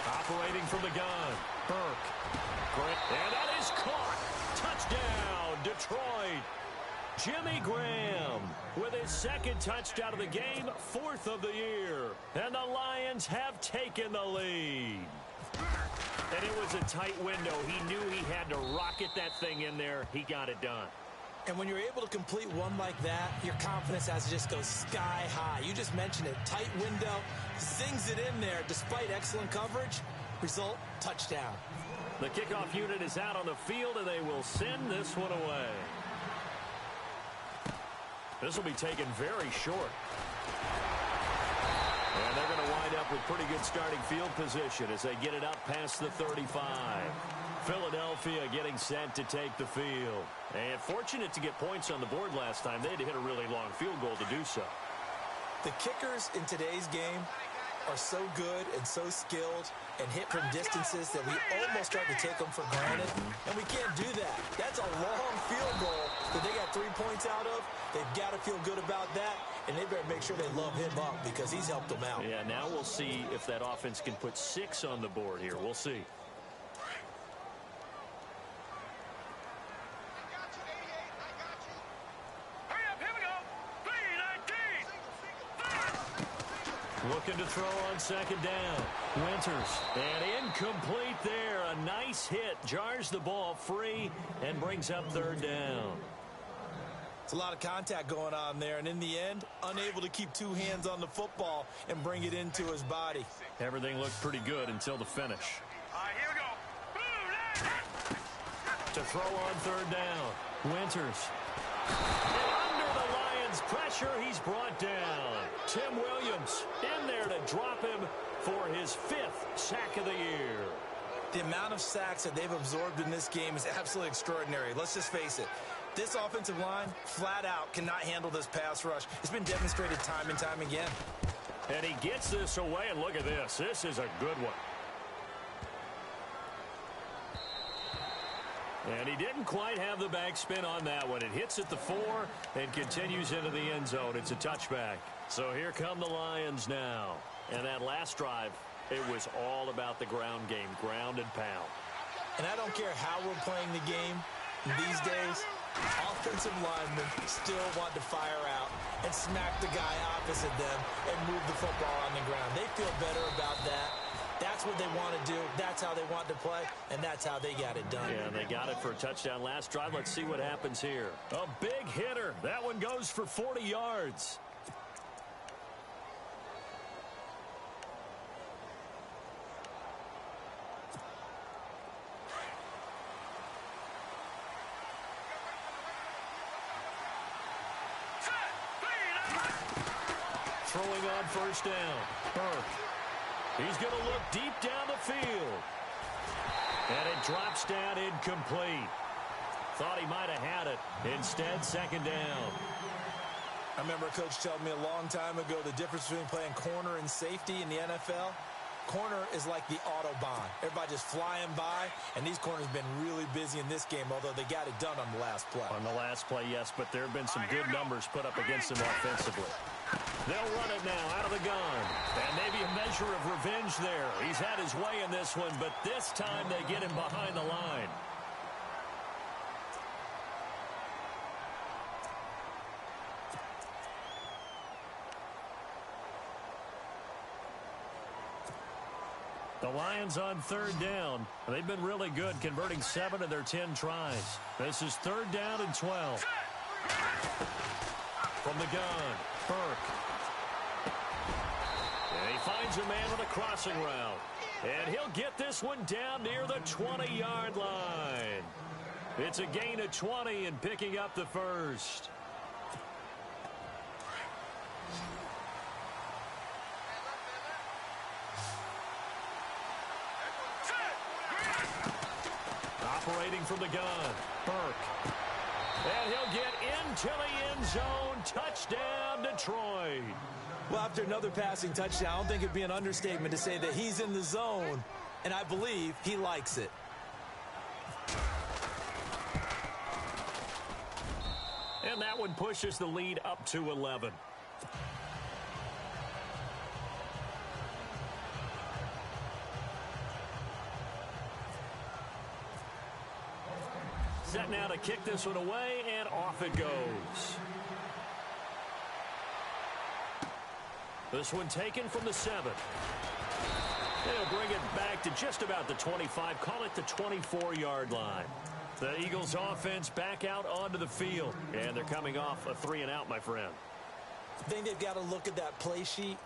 Operating from the gun. Burke. And that is caught. Touchdown, Detroit. Jimmy Graham with his second touchdown of the game, 4th of the year. And the Lions have taken the lead. And it was a tight window. He knew he had to rocket that thing in there. He got it done. And when you're able to complete one like that, your confidence has to just go sky high. You just mentioned it. Tight window, zings it in there despite excellent coverage. Result, touchdown. The kickoff unit is out on the field, and they will send this one away. This will be taken very short. And they're going to wind up with pretty good starting field position as they get it up past the 35. Philadelphia getting set to take the field. And fortunate to get points on the board last time. They had to hit a really long field goal to do so. The kickers in today's game are so good and so skilled and hit from distances that we almost start to take them for granted. And we can't do that. That's a long field goal that they got 3 points out of. They've got to feel good about that, and they better make sure they love him up because he's helped them out. Yeah, now we'll see if that offense can put 6 on the board here. We'll see. Looking to throw on second down. Winters. And incomplete there. A nice hit. Jars the ball free and brings up 3rd down. It's a lot of contact going on there. And in the end, unable to keep 2 hands on the football and bring it into his body. Everything looked pretty good until the finish. Here we go. To throw on 3rd down. Winters. And under the Lions' pressure, he's brought down. Tim Williams in there to drop him for his 5th sack of the year. The amount of sacks that they've absorbed in this game is absolutely extraordinary. Let's just face it. This offensive line, flat out, cannot handle this pass rush. It's been demonstrated time and time again. And he gets this away, and look at this. This is a good one. And he didn't quite have the backspin on that one. It hits at the 4 and continues into the end zone. It's a touchback. So here come the Lions now. And that last drive, it was all about the ground game, ground and pound. And I don't care how we're playing the game these days, offensive linemen still want to fire out and smack the guy opposite them and move the football on the ground. They feel better about that. That's what they want to do. That's how they want to play, and that's how they got it done. Yeah, they got it for a touchdown last drive. Let's see what happens here. A big hitter. That one goes for 40 yards. Throwing on 1st down. Burke. He's going to look deep down the field. And it drops down incomplete. Thought he might have had it. Instead, 2nd down. I remember a coach telling me a long time ago the difference between playing corner and safety in the NFL. Corner is like the Autobahn. Everybody just flying by, and these corners have been really busy in this game, although they got it done on the last play. On the last play, yes, but there have been some good numbers put up against them offensively. They'll run it now out of the gun. And maybe a measure of revenge there. He's had his way in this one, but this time they get him behind the line. The Lions on 3rd down. They've been really good, converting 7 of their 10 tries. This is 3rd down and 12. From the gun, Burke. And he finds a man on the crossing route. And he'll get this one down near the 20-yard line. It's a gain of 20 and picking up the 1st. Operating from the gun, Burke. And he'll get into the end zone. Touchdown, Detroit. Well, after another passing touchdown, I don't think it'd be an understatement to say that he's in the zone, and I believe he likes it. And that one pushes the lead up to 11. Set now to kick this one away and off off it goes. This one taken from the 7. They'll bring it back to just about the 25. Call it the 24-yard line. The Eagles offense back out onto the field. And they're coming off a 3-and-out, my friend. I think they've got to look at that play sheet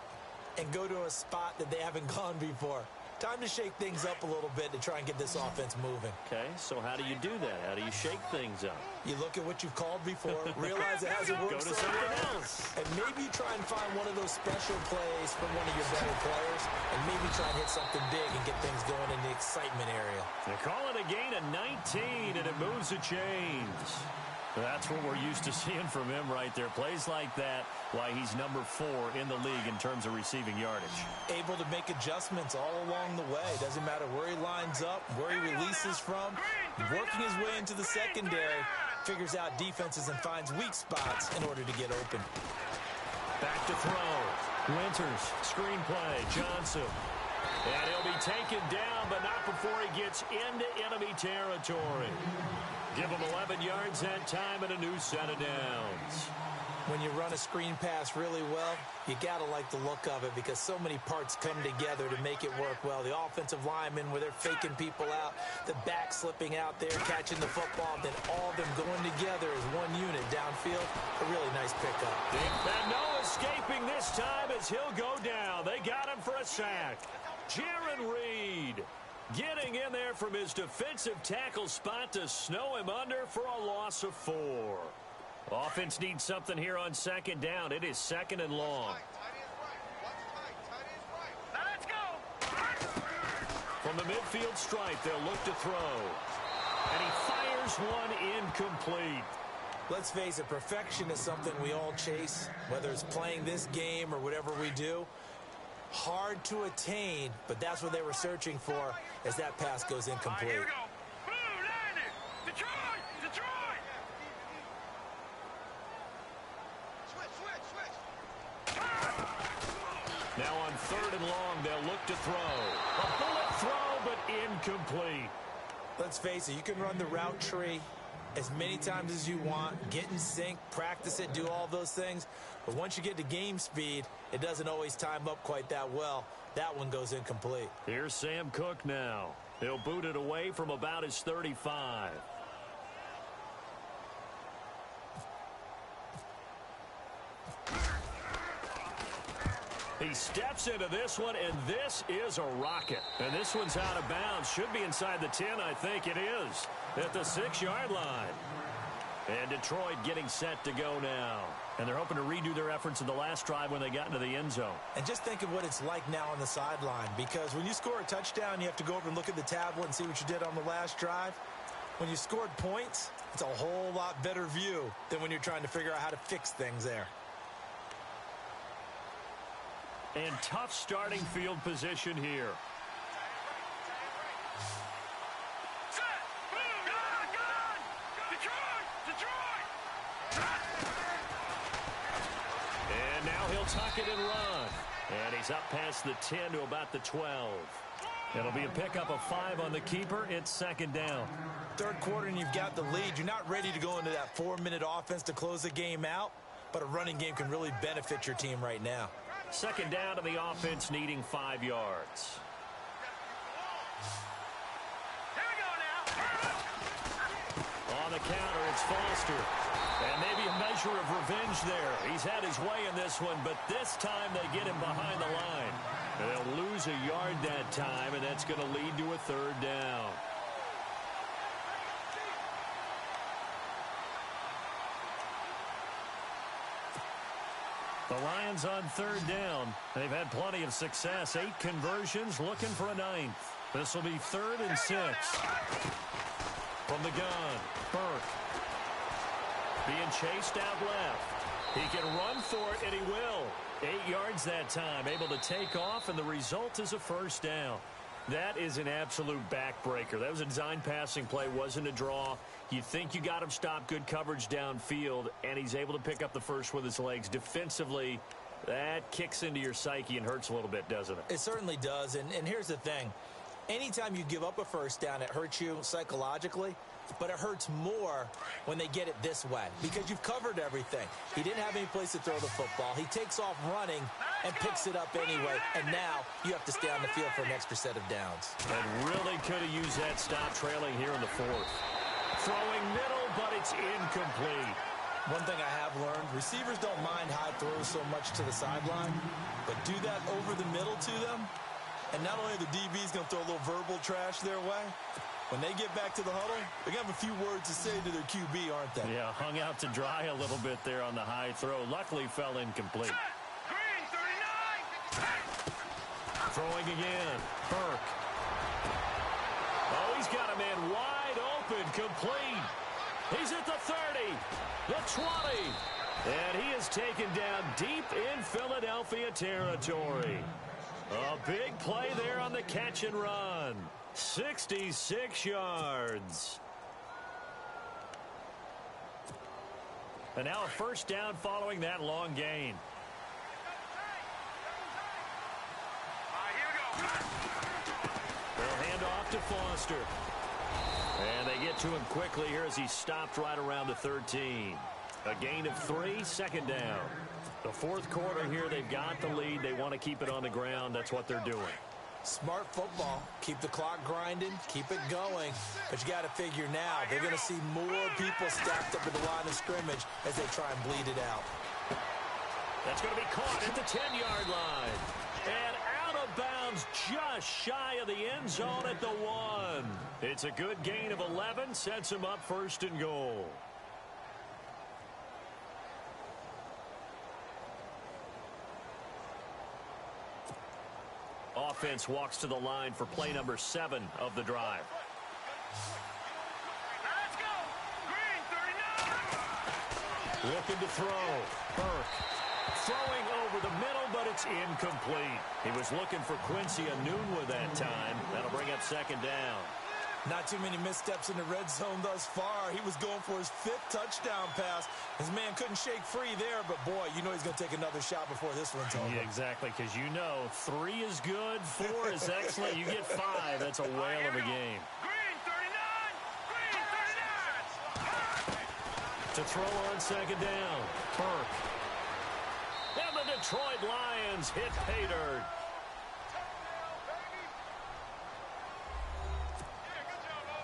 and go to a spot that they haven't gone before. Time to shake things up a little bit to try and get this offense moving. Okay, so how do you do that? How do you shake things up? You look at what you've called before, realize it hasn't worked Go to something else. and maybe you try and find one of those special plays from one of your better players, and maybe try and hit something big and get things going in the excitement area. They call it a gain of 19, and it moves the chains. That's what we're used to seeing from him right there. Plays like that, why he's number 4 in the league in terms of receiving yardage. Able to make adjustments all along the way. Doesn't matter where he lines up, where he releases from. Working his way into the secondary, figures out defenses and finds weak spots in order to get open. Back to throw. Winters, screenplay, Johnson. And he'll be taken down, but not before he gets into enemy territory. Give him 11 yards that time and a new set of downs. When you run a screen pass really well, you got to like the look of it because so many parts come together to make it work well. The offensive linemen, where they're faking people out, the back slipping out there, catching the football, then all of them going together as one unit downfield. A really nice pickup. And no escaping this time as he'll go down. They got him for a sack. Jaron Reed getting in there from his defensive tackle spot to snow him under for a loss of 4. Offense needs something here on second down. It is 2nd and long. Now let's go. From the midfield stripe, they'll look to throw. And he fires one incomplete. Let's face it, perfection is something we all chase, whether it's playing this game or whatever we do. Hard to attain, but that's what they were searching for as that pass goes incomplete. Here we go. Boom, landed. Detroit, Detroit. Switch. Now on 3rd and long, they'll look to throw. A bullet throw, but incomplete. Let's face it, you can run the route tree as many times as you want, get in sync, practice it, do all those things. But once you get to game speed, it doesn't always time up quite that well. That one goes incomplete. Here's Sam Cook now. He'll boot it away from about his 35. He steps into this one, and this is a rocket. And this one's out of bounds. Should be inside the 10, I think it is, at the 6-yard line. And Detroit getting set to go now. And they're hoping to redo their efforts in the last drive when they got into the end zone. And just think of what it's like now on the sideline, because when you score a touchdown, you have to go over and look at the tablet and see what you did on the last drive. When you scored points, it's a whole lot better view than when you're trying to figure out how to fix things there. And tough starting field position here. Set. Boom. Gun. Detroit. And now he'll tuck it and run. And he's up past the 10 to about the 12. It'll be a pickup of 5 on the keeper. It's 2nd down. 3rd quarter and you've got the lead. You're not ready to go into that 4-minute offense to close the game out, but a running game can really benefit your team right now. 2nd down to the offense, needing 5 yards. Here we go now. On the counter, it's Foster. And maybe a measure of revenge there. He's had his way in this one, but this time they get him behind the line. They'll lose a yard that time, and that's going to lead to a 3rd down. The Lions on 3rd down. They've had plenty of success. 8 conversions, looking for a 9th. This will be 3rd and 6. From the gun, Burke. Being chased out left. He can run for it, and he will. 8 yards that time, able to take off, and the result is a 1st down. That is an absolute backbreaker. That was a design passing play, wasn't a draw. You think you got him stopped, good coverage downfield, and he's able to pick up the first with his legs. Defensively, that kicks into your psyche and hurts a little bit, doesn't it? It certainly does, and here's the thing. Anytime you give up a 1st down, it hurts you psychologically. but it hurts more when they get it this way because you've covered everything. He didn't have any place to throw the football. He takes off running and picks it up anyway, and now you have to stay on the field for an extra set of downs. And really could have used that stop trailing here in the fourth. Throwing middle, but it's incomplete. One thing I have learned, receivers don't mind high throws so much to the sideline, but do that over the middle to them, and not only are the DBs going to throw a little verbal trash their way, when they get back to the huddle, they're going to have a few words to say to their QB, aren't they? Yeah, hung out to dry a little bit there on the high throw. Luckily fell incomplete. Green 39. Throwing again. Burke. Oh, he's got a man wide open, complete. He's at the 30, the 20, and he is taken down deep in Philadelphia territory. A big play there on the catch and run. 66 yards. And now a first down following that long gain. Here we go. They'll hand off to Foster. And they get to him quickly here as he stopped right around the 13. A gain of 3, second down. The fourth quarter here, they've got the lead. They want to keep it on the ground. That's what they're doing. Smart football. Keep the clock grinding. Keep it going. But you got to figure now, they're going to see more people stacked up at the line of scrimmage as they try and bleed it out. That's going to be caught at the 10-yard line. And out of bounds just shy of the end zone at the 1. It's a good gain of 11. Sets him up first and goal. Offense walks to the line for play number 7 of the drive. Let's go. Green 39. Looking to throw. Burke. Throwing over the middle, but it's incomplete. He was looking for Quincy Enunwa that time. That'll bring up second down. Not too many missteps in the red zone thus far. He was going for his 5th touchdown pass. His man couldn't shake free there, but boy, you know he's going to take another shot before this one's over. Yeah, exactly, because you know 3 is good, 4 is excellent. You get 5. That's a whale of a game. Green 39. Green 39. To throw on second down. Burke. And the Detroit Lions hit pay dirt.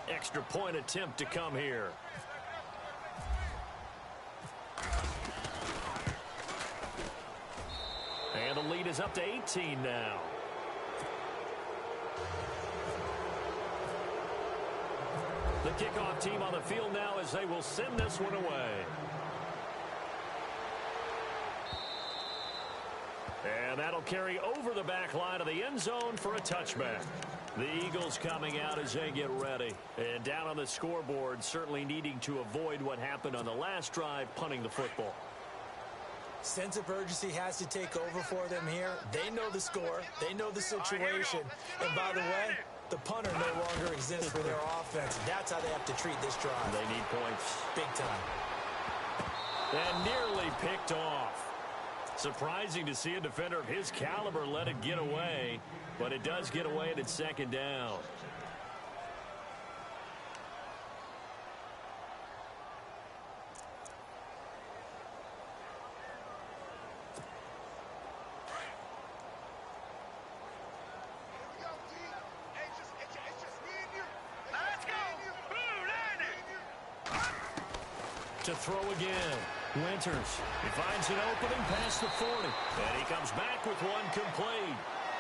Extra point attempt to come here. And the lead is up to 18 now. The kickoff team on the field now as they will send this one away. And that'll carry over the back line of the end zone for a touchback. The Eagles coming out as they get ready. And down on the scoreboard, certainly needing to avoid what happened on the last drive, punting the football. Sense of urgency has to take over for them here. They know the score. They know the situation. And by the way, the punter no longer exists for their offense. That's how they have to treat this drive. They need points. Big time. And nearly picked off. Surprising to see a defender of his caliber let it get away, but it does get away at its second down. Let's go. Blue 90. To throw again. Winters. He finds an opening past the 40. And he comes back with one complete.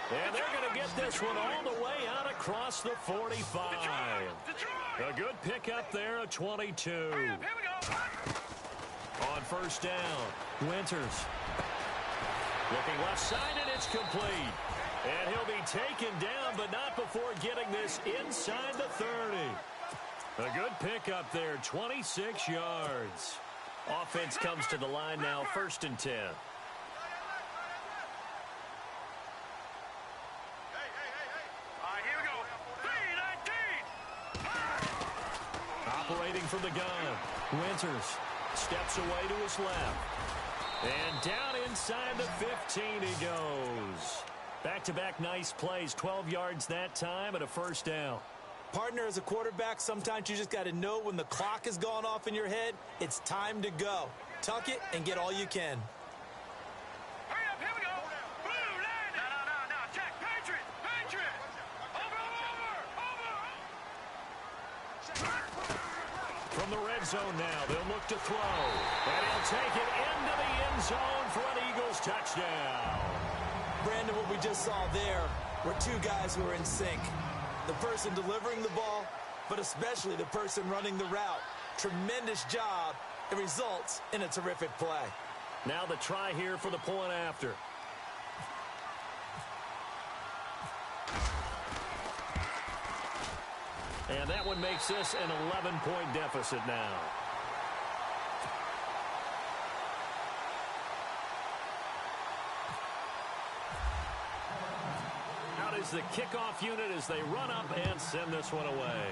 And they're going to get this one all the way out across the 45. A good pickup there, a 22. Here we go. On first down, Winters. Looking left side, and it's complete. And he'll be taken down, but not before getting this inside the 30. A good pickup there, 26 yards. Offense comes to the line now, first and 10. Here we go. 319. Operating from the gun, Winters steps away to his left. And down inside the 15 he goes. Back-to-back nice plays, 12 yards that time and a first down. Partner, as a quarterback, sometimes you just got to know when the clock has gone off in your head, it's time to go. Tuck it and get all you can. Hurry up, here we go. Blue, line it. No. Check. Patriot. Over. From the red zone now, they'll look to throw. And he'll take it into the end zone for an Eagles touchdown. Brandon, what we just saw there were two guys who were in sync. The person delivering the ball, but especially the person running the route. Tremendous job. It results in a terrific play. Now the try here for the point after. And that one makes this an 11-point deficit now. Out is the kickoff unit as they run up and send this one away.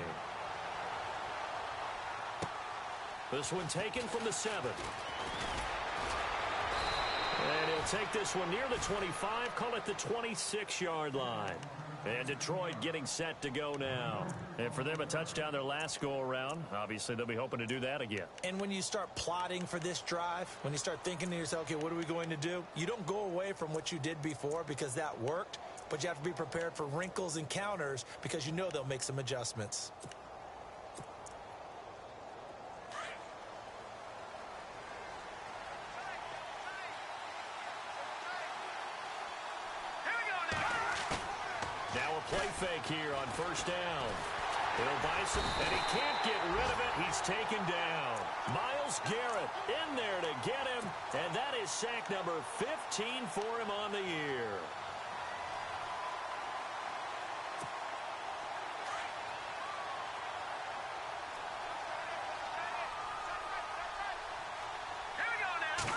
This one taken from the 7. And he'll take this one near the 25, call it the 26-yard line. And Detroit getting set to go now. And for them, a touchdown their last go-around. Obviously, they'll be hoping to do that again. And when you start plotting for this drive, when you start thinking to yourself, okay, what are we going to do? You don't go away from what you did before because that worked, but you have to be prepared for wrinkles and counters because you know they'll make some adjustments. Play fake here on first down. He'll buy some, and he can't get rid of it. He's taken down. Myles Garrett in there to get him, and that is sack number 15 for him on the year. Here we go now.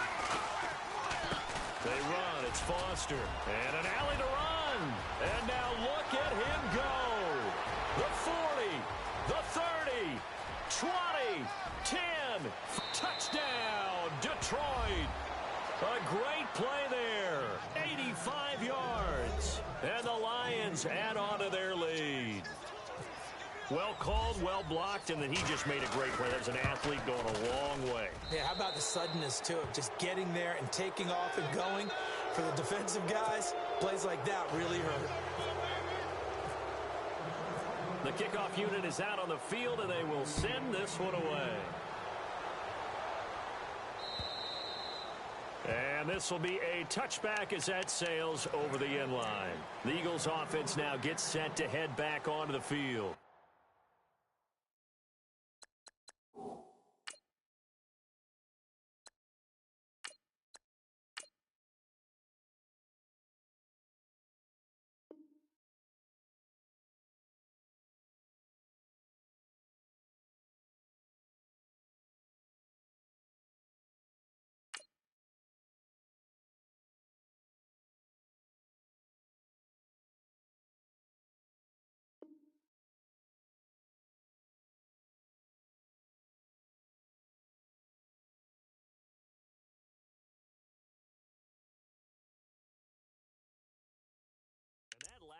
They run. It's Foster. And an alley to run. And now look at him go. The 40, the 30, 20, 10. Touchdown, Detroit. A great play there. 85 yards. And the Lions add on to their lead. Well called, well blocked, and then he just made a great play. There's an athlete going a long way. Yeah, how about the suddenness, too, of just getting there and taking off and going? For the defensive guys, plays like that really hurt. The kickoff unit is out on the field, and they will send this one away. And this will be a touchback as that sails over the end line. The Eagles offense now gets set to head back onto the field.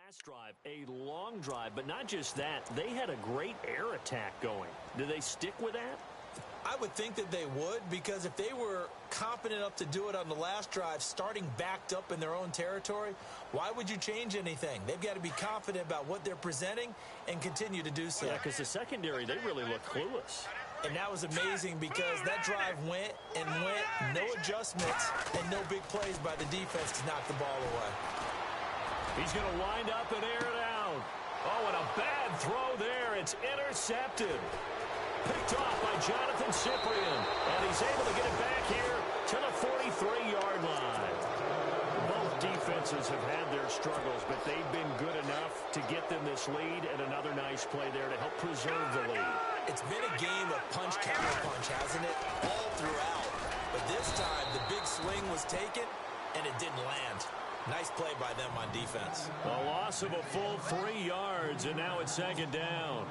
Last drive, a long drive, but not just that. They had a great air attack going. Do they stick with that? I would think that they would, because if they were confident enough to do it on the last drive, starting backed up in their own territory, why would you change anything? They've got to be confident about what they're presenting and continue to do so. Yeah, because the secondary, they really looked clueless. And that was amazing because that drive went and went, no adjustments, and no big plays by the defense to knock the ball away. He's going to wind up and air it out. Oh, and a bad throw there. It's intercepted. Picked off by Jonathan Cyprien. And he's able to get it back here to the 43-yard line. Both defenses have had their struggles, but they've been good enough to get them this lead, and another nice play there to help preserve the lead. It's been a game of punch-counter-punch, hasn't it? All throughout. But this time, the big swing was taken, and it didn't land. Nice play by them on defense. A loss of a full 3 yards, and now it's second down.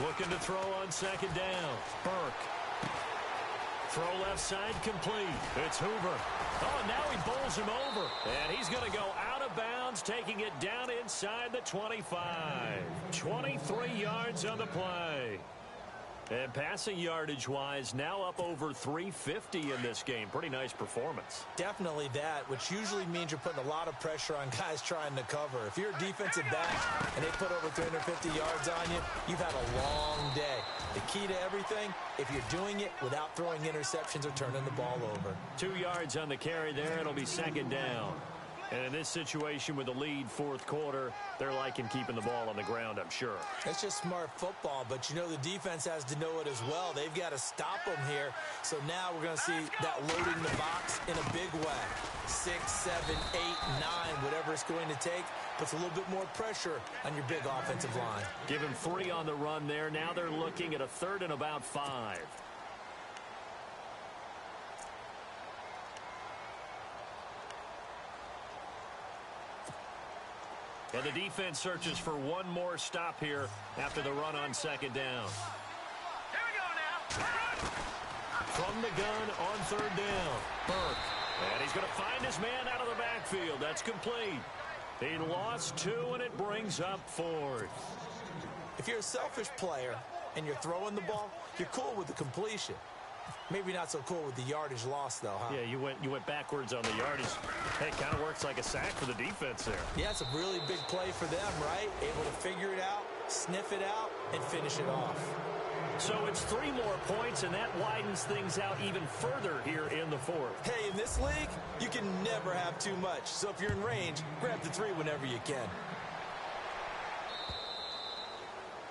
Looking to throw on second down. Burke Throw left side complete. It's Hoover. Oh, now he bowls him over. And he's going to go out of bounds, taking it down inside the 25. 23 yards on the play. And passing yardage-wise, now up over 350 in this game. Pretty nice performance. Definitely that, which usually means you're putting a lot of pressure on guys trying to cover. If you're a defensive back and they put over 350 yards on you, you've had a long day. The key to everything, if you're doing it without throwing interceptions or turning the ball over. 2 yards on the carry there. It'll be second down. And in this situation with the lead fourth quarter, they're liking keeping the ball on the ground, I'm sure. It's just smart football, but you know the defense has to know it as well. They've got to stop them here. So now we're going to see that loading the box in a big way. 6, 7, 8, 9, whatever it's going to take, puts a little bit more pressure on your big offensive line. Give him 3 on the run there. Now they're looking at a 3rd and about 5. And the defense searches for one more stop here after the run on second down. Here we go now. From the gun on 3rd down. Burke. And he's going to find his man out of the backfield. That's complete. He lost 2, and it brings up 4th. If you're a selfish player and you're throwing the ball, you're cool with the completion. Maybe not so cool with the yardage loss, though, huh? Yeah, you went backwards on the yardage. Hey, it kind of works like a sack for the defense there. Yeah, it's a really big play for them, right? Able to figure it out, sniff it out, and finish it off. So it's 3 more points, and that widens things out even further here in the 4th. Hey, in this league, you can never have too much. So if you're in range, grab the 3 whenever you can.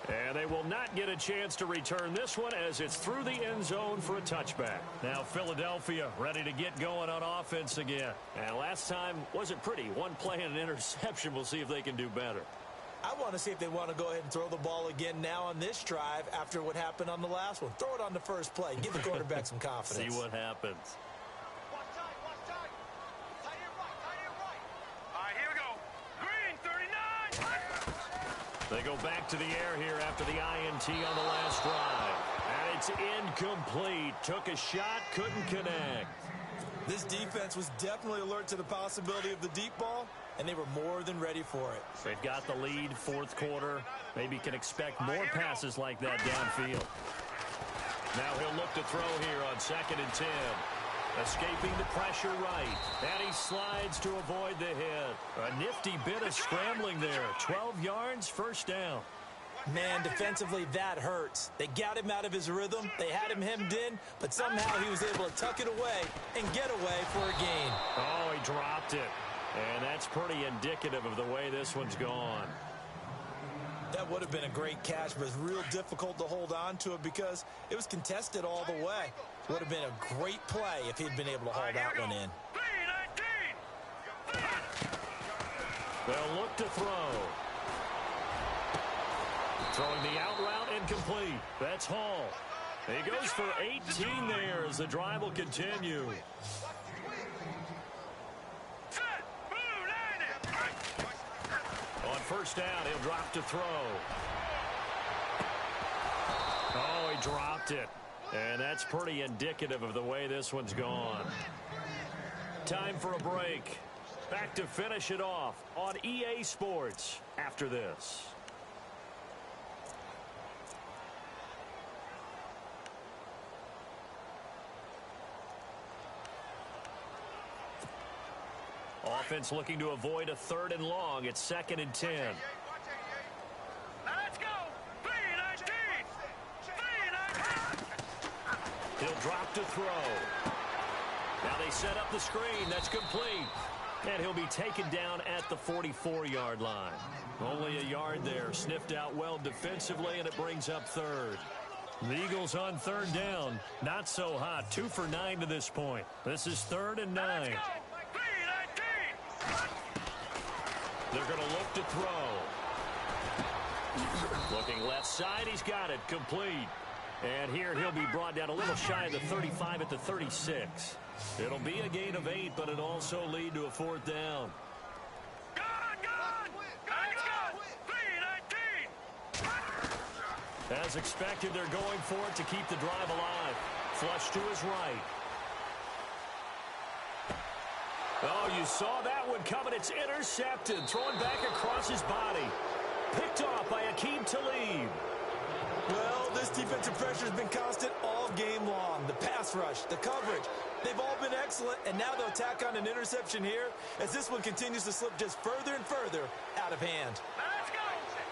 And they will not get a chance to return this one as it's through the end zone for a touchback. Now Philadelphia ready to get going on offense again. And last time wasn't pretty. 1 play and an interception. We'll see if they can do better. I want to see if they want to go ahead and throw the ball again now on this drive after what happened on the last one. Throw it on the first play. Give the quarterback some confidence. See what happens. They go back to the air here after the INT on the last drive. And it's incomplete. Took a shot, couldn't connect. This defense was definitely alert to the possibility of the deep ball, and they were more than ready for it. They've got the lead, 4th quarter. Maybe can expect more passes like that downfield. Now he'll look to throw here on 2nd and 10. Escaping the pressure right. And he slides to avoid the hit. A nifty bit of scrambling there. 12 yards, first down. Man, defensively, that hurts. They got him out of his rhythm. They had him hemmed in, but somehow he was able to tuck it away and get away for a gain. Oh, he dropped it. And that's pretty indicative of the way this one's gone. That would have been a great catch, but it's real difficult to hold on to it because it was contested all the way. Would have been a great play if he'd been able to haul that one in. They'll look to throw. Throwing the out route incomplete. That's Hall. He goes for 18 there as the drive will continue. On first down, he'll drop to throw. Oh, he dropped it. And that's pretty indicative of the way this one's gone. Time for a break. Back to finish it off on EA Sports after this. Offense looking to avoid a 3rd and long. It's 2nd and 10. Let's go. 3-19. He'll drop to throw. Now they set up the screen. That's complete. And he'll be taken down at the 44-yard line. Only a yard there. Sniffed out well defensively, and it brings up 3rd. The Eagles on 3rd down. Not so hot. 2 for 9 to this point. This is 3rd and 9. They're going to look to throw. Looking left side. He's got it. Complete. And here he'll be brought down a little shy of the 35 at the 36. It'll be a gain of 8, but it'll also lead to a 4th down. As expected, they're going for it to keep the drive alive. Flush to his right. Oh, you saw that one coming. It's intercepted. Throwing back across his body. Picked off by Akeem Talib. Well, this defensive pressure has been constant all game long. The pass rush, the coverage, they've all been excellent, and now they'll tack on an interception here as this one continues to slip just further and further out of hand. Let's go.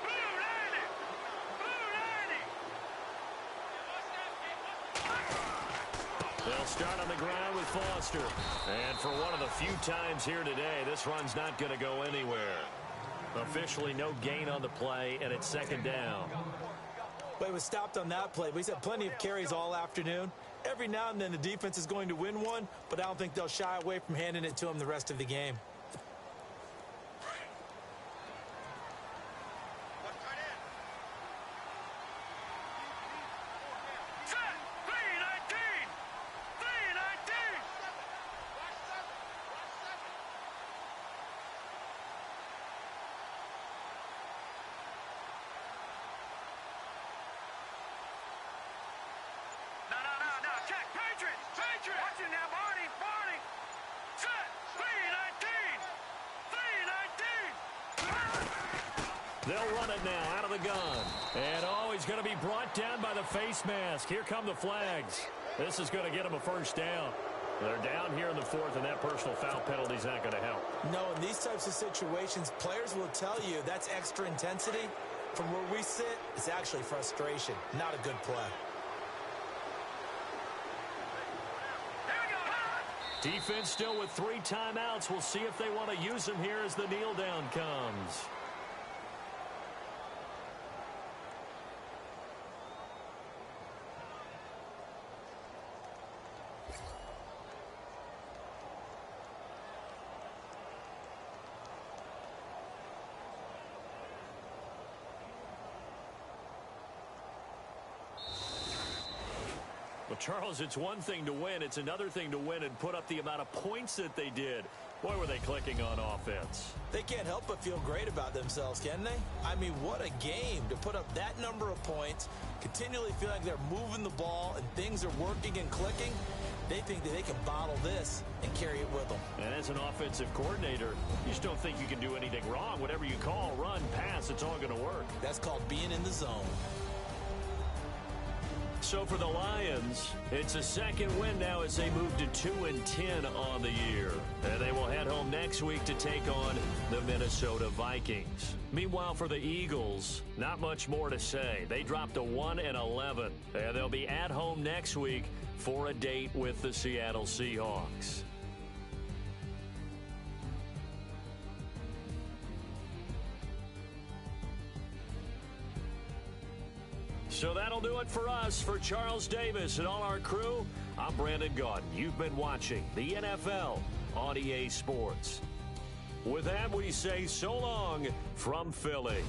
Blue 90. They'll start on the ground with Foster. And for one of the few times here today, this run's not going to go anywhere. Officially no gain on the play, and it's second down. But he was stopped on that play. He's had plenty of carries all afternoon. Every now and then the defense is going to win one, but I don't think they'll shy away from handing it to him the rest of the game. Watching now, Barney. Set. 3-19. They'll run it now out of the gun. And, oh, he's going to be brought down by the face mask. Here come the flags. This is going to get him a first down. They're down here in the fourth, and that personal foul penalty is not going to help. No, in these types of situations, players will tell you that's extra intensity. From where we sit, it's actually frustration, not a good play. Defense still with 3 timeouts. We'll see if they want to use them here as the kneel down comes. Well, Charles, it's one thing to win. It's another thing to win and put up the amount of points that they did. Boy, were they clicking on offense. They can't help but feel great about themselves, can they? I mean, what a game to put up that number of points, continually feel like they're moving the ball and things are working and clicking. They think that they can bottle this and carry it with them. And as an offensive coordinator, you just don't think you can do anything wrong. Whatever you call, run, pass, it's all going to work. That's called being in the zone. So for the Lions, it's a second win now as they move to 2-10 on the year. And they will head home next week to take on the Minnesota Vikings. Meanwhile, for the Eagles, not much more to say. They dropped to 1-11, and they'll be at home next week for a date with the Seattle Seahawks. So that'll do it for us. For Charles Davis and all our crew, I'm Brandon Gaudin. You've been watching the NFL on EA Sports. With that, we say so long from Philly.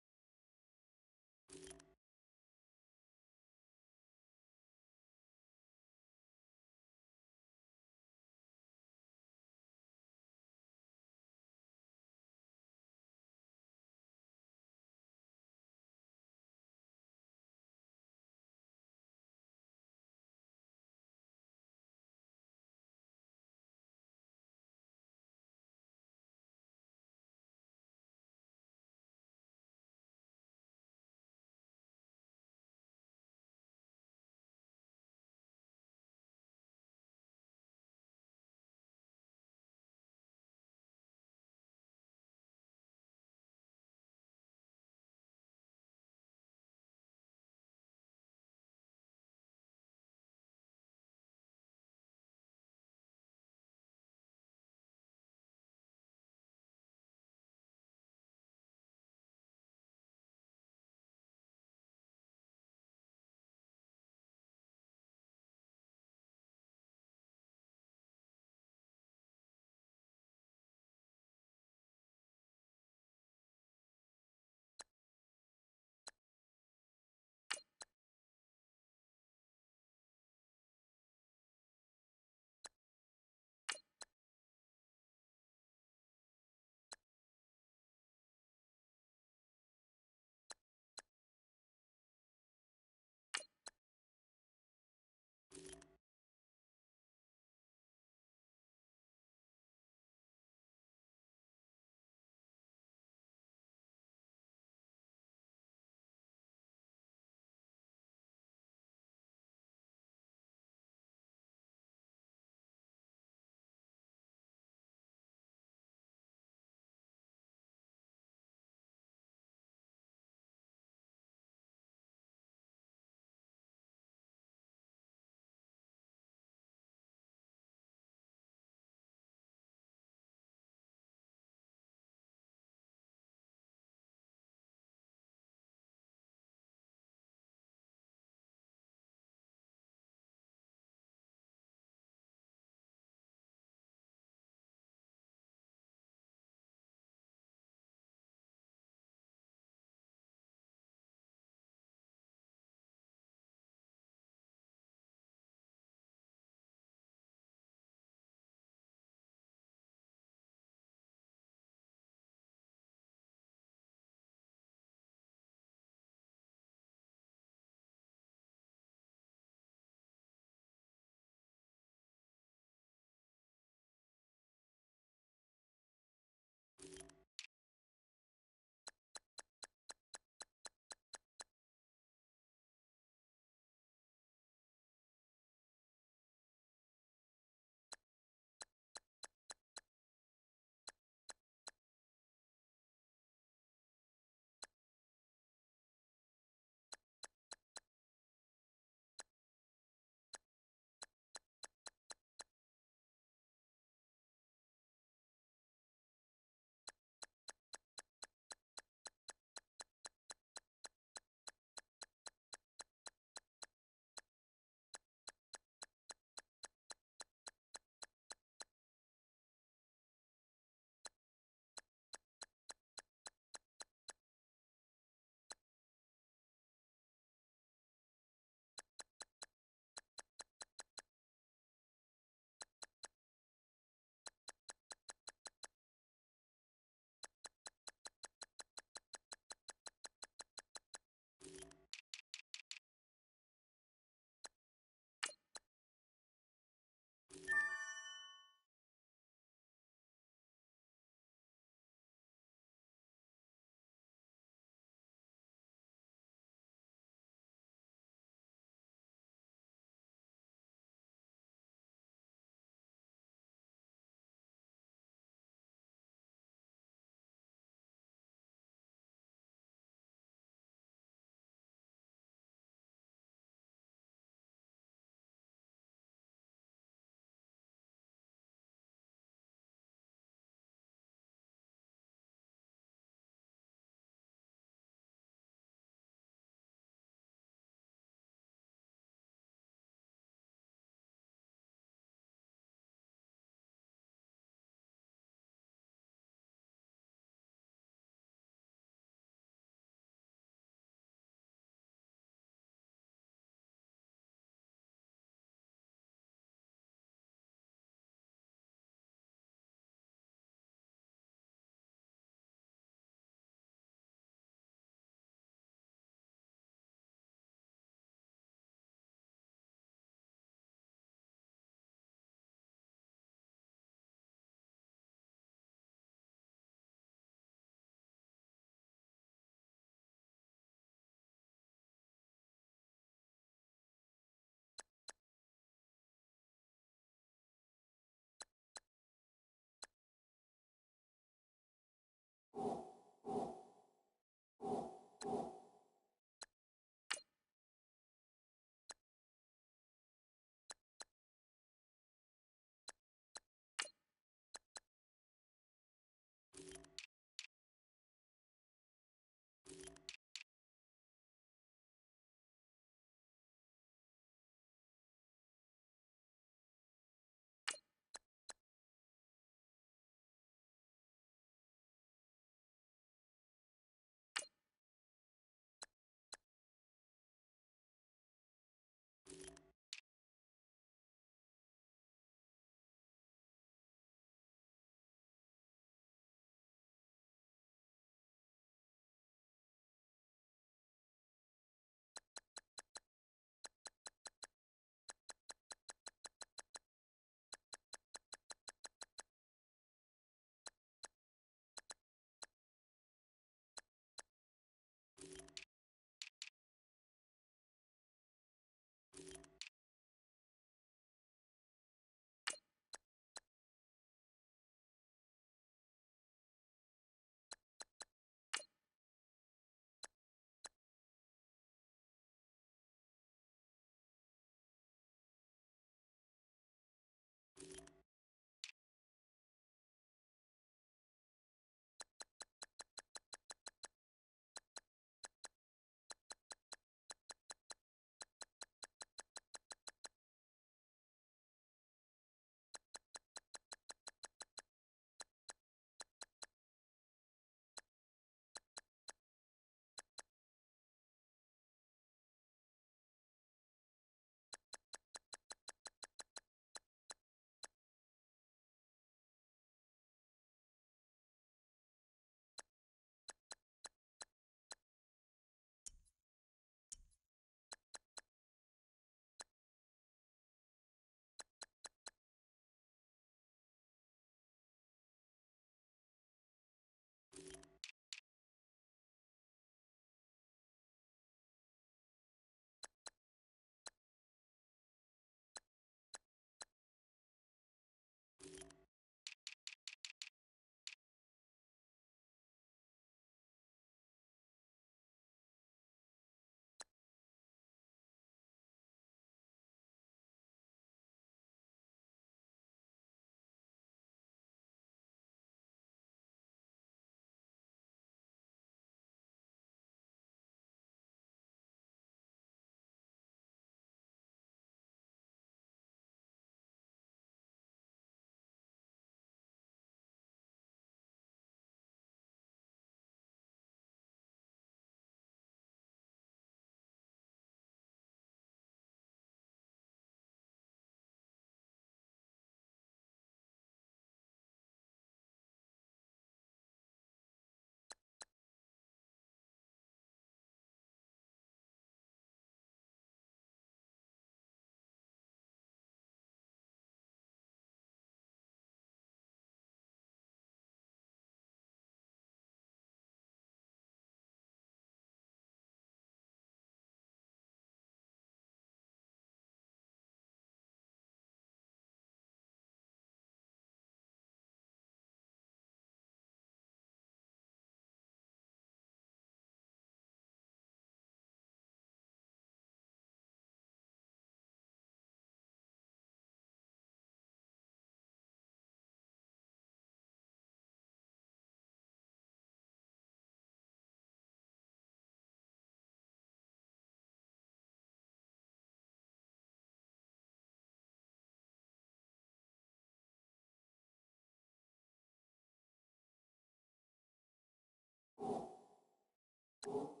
you.